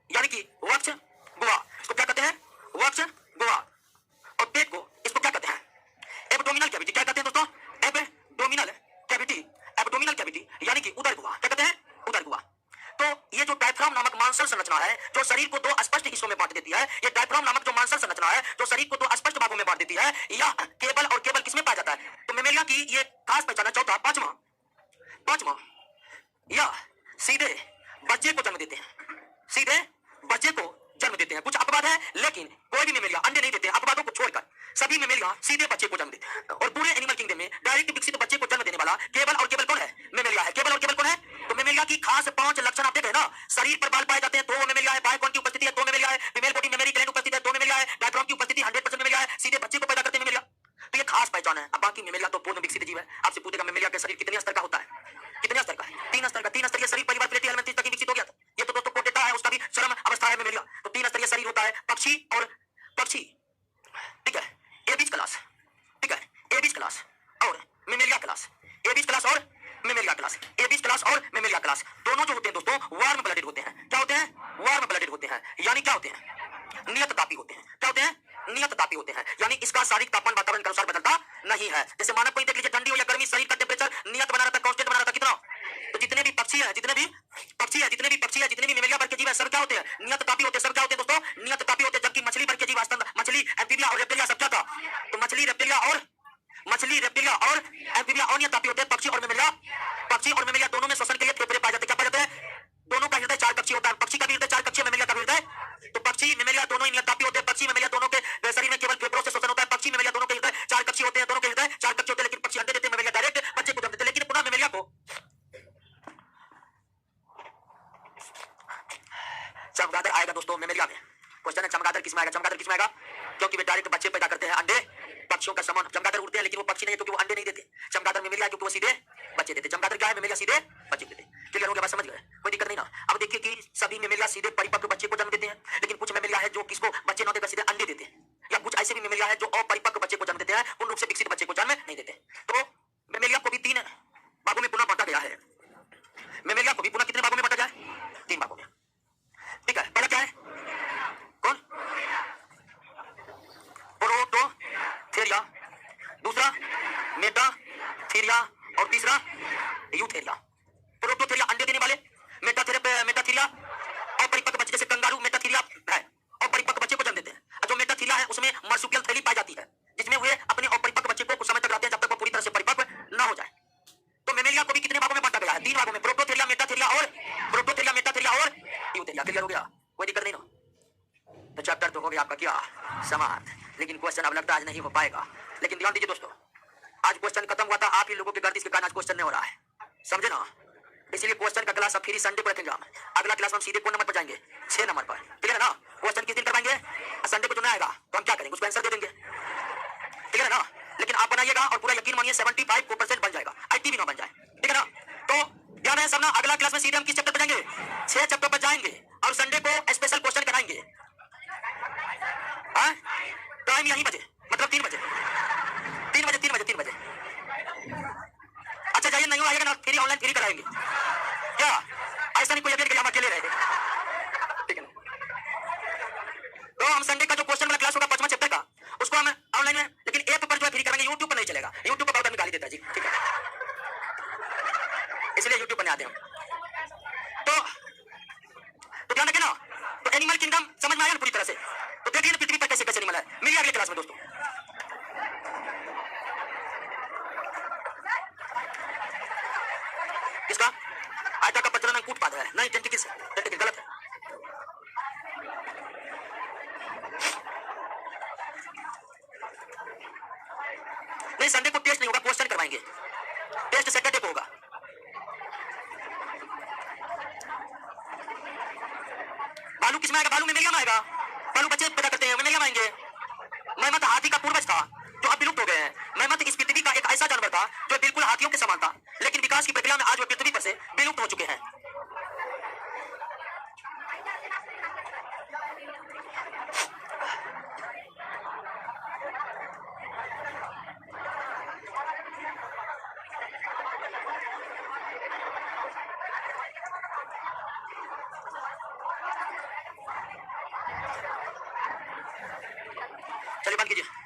यानी कि वक्ष गुहा। इसको क्या कहते हैं? वक्ष गुहा। और पेट को इसको क्या कहते हैं? Abdominal cavity. क्या कहते हैं दोस्तों? Abdominal cavity. एब्डोमिनल कैविटी यानी कि उदर गुहा। क्या कहते हैं? उदर गुहा। तो ये जो डायफ्राम नामक मांसल संरचना है जो शरीर को दो स्पष्ट हिस्सों में बांट देती है, ये डायफ्राम नामक जो मांसल संरचना है जो शरीर को दो स्पष्ट भागों में बांट देती है, यह केवल और केवल किसमें पाया जाता है? तो मेमेलिया की ये खास पहचान है। चौथा, पांचवा, यह सीधे बच्चे को जन्म देते हैं। सीधे बच्चे को जन्म देते हैं। कुछ अपवाद है लेकिन कोई भी मेमेलिया अंडे नहीं देते हैं। अपवादों को छोड़कर सभी मेमेलिया सीधे बच्चे को जन्म देते हैं। और पूरे एनिमल किंगडम में डायरेक्ट विकसित बच्चे को जन्म देने वाला केवल और केवल कौन है? मेमेलिया है। केवल और केवल कौन है? तो मेमेलिया की खास 5 लक्षण आप देख रहे हैं ना। शरीर पर बाल पाए जाते हैं तो वो मेमेलिया है। बाय कौन की उपस्थिति है तो मेमेलिया है। फीमेल बॉडी मेमेरी ग्लैंड उपस्थित है तो मेमेलिया है। डायफ्राम की उपस्थिति 100% मेमेलिया है। सीधे बच्चे को पैदा करते हैं मेमेलिया। तो ये खास पहचान है। अब बाकी मेमेलिया तो पूर्ण विकसित जीव है। आपसे पूछेगा मेमेलिया का शरीर कितने स्तर का होता है? कितने स्तर का? 3 स्तर का। 3 स्तरीय शरीर परिवार प्लेटी एलिमेंट्री तक विकसित हो गया था। ये तो दोस्तों कोटेटा है, उसका भी चरम अवस्था है मेमेलिया। तो 3 स्तरीय शरीर होता है। पक्षी, ठीक है, एबीज क्लास, ठीक है, एबीज क्लास और मेमेलिया क्लास। एबीज क्लास और मेमेलिया क्लास। एबीज क्लास और मेमेलिया क्लास दोनों जो होते हैं दोस्तों वार्म ब्लडेड होते हैं। क्या होते हैं? वार्म ब्लडेड होते हैं, यानी क्या होते हैं? नियत तापी होते हैं। क्या होते हैं? नियत तापी होते हैं, यानी इसका शारीरिक तापमान वातावरण के अनुसार बदलता नहीं है। जैसे मानव को देख लीजिए, ठंडी हो या गर्मी शरीर का टेम्परेचर नियत बना रहता है, कांस्टेंट बना रहता है। कितना? तो जितने भी पक्षी है, जितने भी मेमेलिया वर्ग के जीव है सब क्या होते हैं? नियत तापी होते हैं। सब क्या होते हैं दोस्तों? नियत तापी होते हैं। जबकि मछली वर्ग के जीव, मछली, एम्फीबिया और रेप्टिलिया सब क्या था? तो मछली, रेप्टिलिया और एम्फीबिया और नियत तापी होते हैं। पक्षी और मेमेलिया दोनों में श्वसन के लिए फेफड़े पाए जाते हैं। क्या पाए जाते हैं? दोनों का हृदय 4 कक्षीय होता है। पक्षी का भी हृदय 4 कक्षीय, मेमेलिया का भी हृदय। तो पक्षी मेमेलिया दोनों ही नियत तापी होते हैं। पक्षी मेमेलिया दोनों के शरीर में केवल फेफड़ों से श्वसन होता है। पक्षी मेमेलिया दोनों के हृदय 4 कक्षीय होते हैं। दोनों के हृदय 4 कक्षीय होते हैं, लेकिन पक्षी अंडे देते हैं, मेमेलिया डायरेक्ट बच्चे को जन्म देते हैं। लेकिन पुनः मेमेलिया को चमगादड़ आएगा दोस्तों मेमेलिया में। क्वेश्चन है चमगादड़ किसमें आएगा? चमगादड़ किसमें आएगा? क्योंकि वे डायरेक्ट बच्चे पैदा करते हैं, अंडे पक्षियों का समान। चमगादड़ उड़ते हैं लेकिन वो पक्षी नहीं है क्योंकि वो अंडे नहीं देते। चमगादड़ मेमेलिया क्योंकि वो सीधे बच्चे देते। चमगादड़ क्या है? मेमेलिया सीधे बच्चे देते। क्लियर हो गया? बात समझ गए? कोई दिक्कत नहीं ना। अब देखिए कि सभी मेमेलिया सीधे परिपक्व बच्चे को जन्म देते हैं, लेकिन कुछ मेमेलिया है जो किसको बच्चे न देकर सीधे अंडे देते हैं, या कुछ ऐसे भी मेमेलिया है जो अपरिपक्व बच्चे को जन्म देते हैं, पूर्ण रूप से विकसित बच्चे को जन्म नहीं देते। तो मेमेलिया को भी 3 भागों में पुनः बांटा गया है। मेमेलिया को भी पुनः कितने भागों में बांटा गया है? 3 भागों में, ठीक है। पहला क्या है? कौन? प्रोटोथेरिया, दूसरा मेटाथेरिया और तीसरा यूथेरिया। प्रोटोथेरिया अंडे देने वाले, मेटाथेरिया अपरिपक्व बच्चे, जैसे कंगारू मेटाथेरिया है और परिपक्व बच्चे को जन्म देते हैं। जो मेटाथेरिया है उसमें मार्सुपियल थैली पाई जाती है जिसमें वे अपने अपरिपक्व बच्चे को कुछ समय तक रखते हैं जब तक वो पूरी तरह से परिपक्व न हो जाए। तो मेमेलिया को भी कितने भागों में बांटा गया है? 3 भागों में, प्रोटोथेरिया, मेटाथेरिया और यूथेरिया। क्लियर हो गया? कोई दिक्कत नहीं ना। तो चैप्टर तो हो गया आपका क्या समाप्त। लेकिन क्वेश्चन अब लगता है आज नहीं हो पाएगा। लेकिन ध्यान दीजिए दोस्तों, आज क्वेश्चन खत्म हुआ था, आप ही लोगों की गर्दिश के कारण आज क्वेश्चन नहीं हो रहा है, समझे ना। इसलिए क्वेश्चन का क्लास अब फिर संडे को रखेंगे हम। अगला क्लास में हम सीधे कौन नंबर पर जाएंगे? 6 नंबर पर। क्लियर है ना? क्वेश्चन किस दिन करवाएंगे? संडे को जो नहीं आएगा तो हम क्या करेंगे? उसको आंसर दे देंगे। क्लियर है ना? लेकिन आप बनाइएगा और पूरा यकीन मानिए 75% बन जाएगा, 80 भी ना बन जाए, ठीक है ना। तो ध्यान है सब ना। अगला क्लास में सीधे हम किस चैप्टर पर जाएंगे? 6 चैप्टर पर जाएंगे और संडे को स्पेशल क्वेश्चन कराएंगे। टाइम यही बजे, मतलब 3 बजे। दोस्तों। किसका? आयता का प्रचलन अंकूट पाद है। नहीं, टेंटिकल्स है। टेंटिकल गलत है। नहीं, संडे को टेस्ट नहीं होगा, क्वेश्चन करवाएंगे। टेस्ट सैटरडे को होगा। बालू किसमें आएगा? बालू में मेरियम आएगा। बालू बच्चे पैदा करते हैं, मेरियम आएंगे। मेहमत हाथी का पूर्वज था जो अब विलुप्त हो गए हैं। मेहमत इस पृथ्वी का एक ऐसा जानवर था जो बिल्कुल हाथियों के समान था, लेकिन विकास की प्रक्रिया में आज वह पृथ्वी पर से विलुप्त हो चुके हैं। चलिए बंद कीजिए।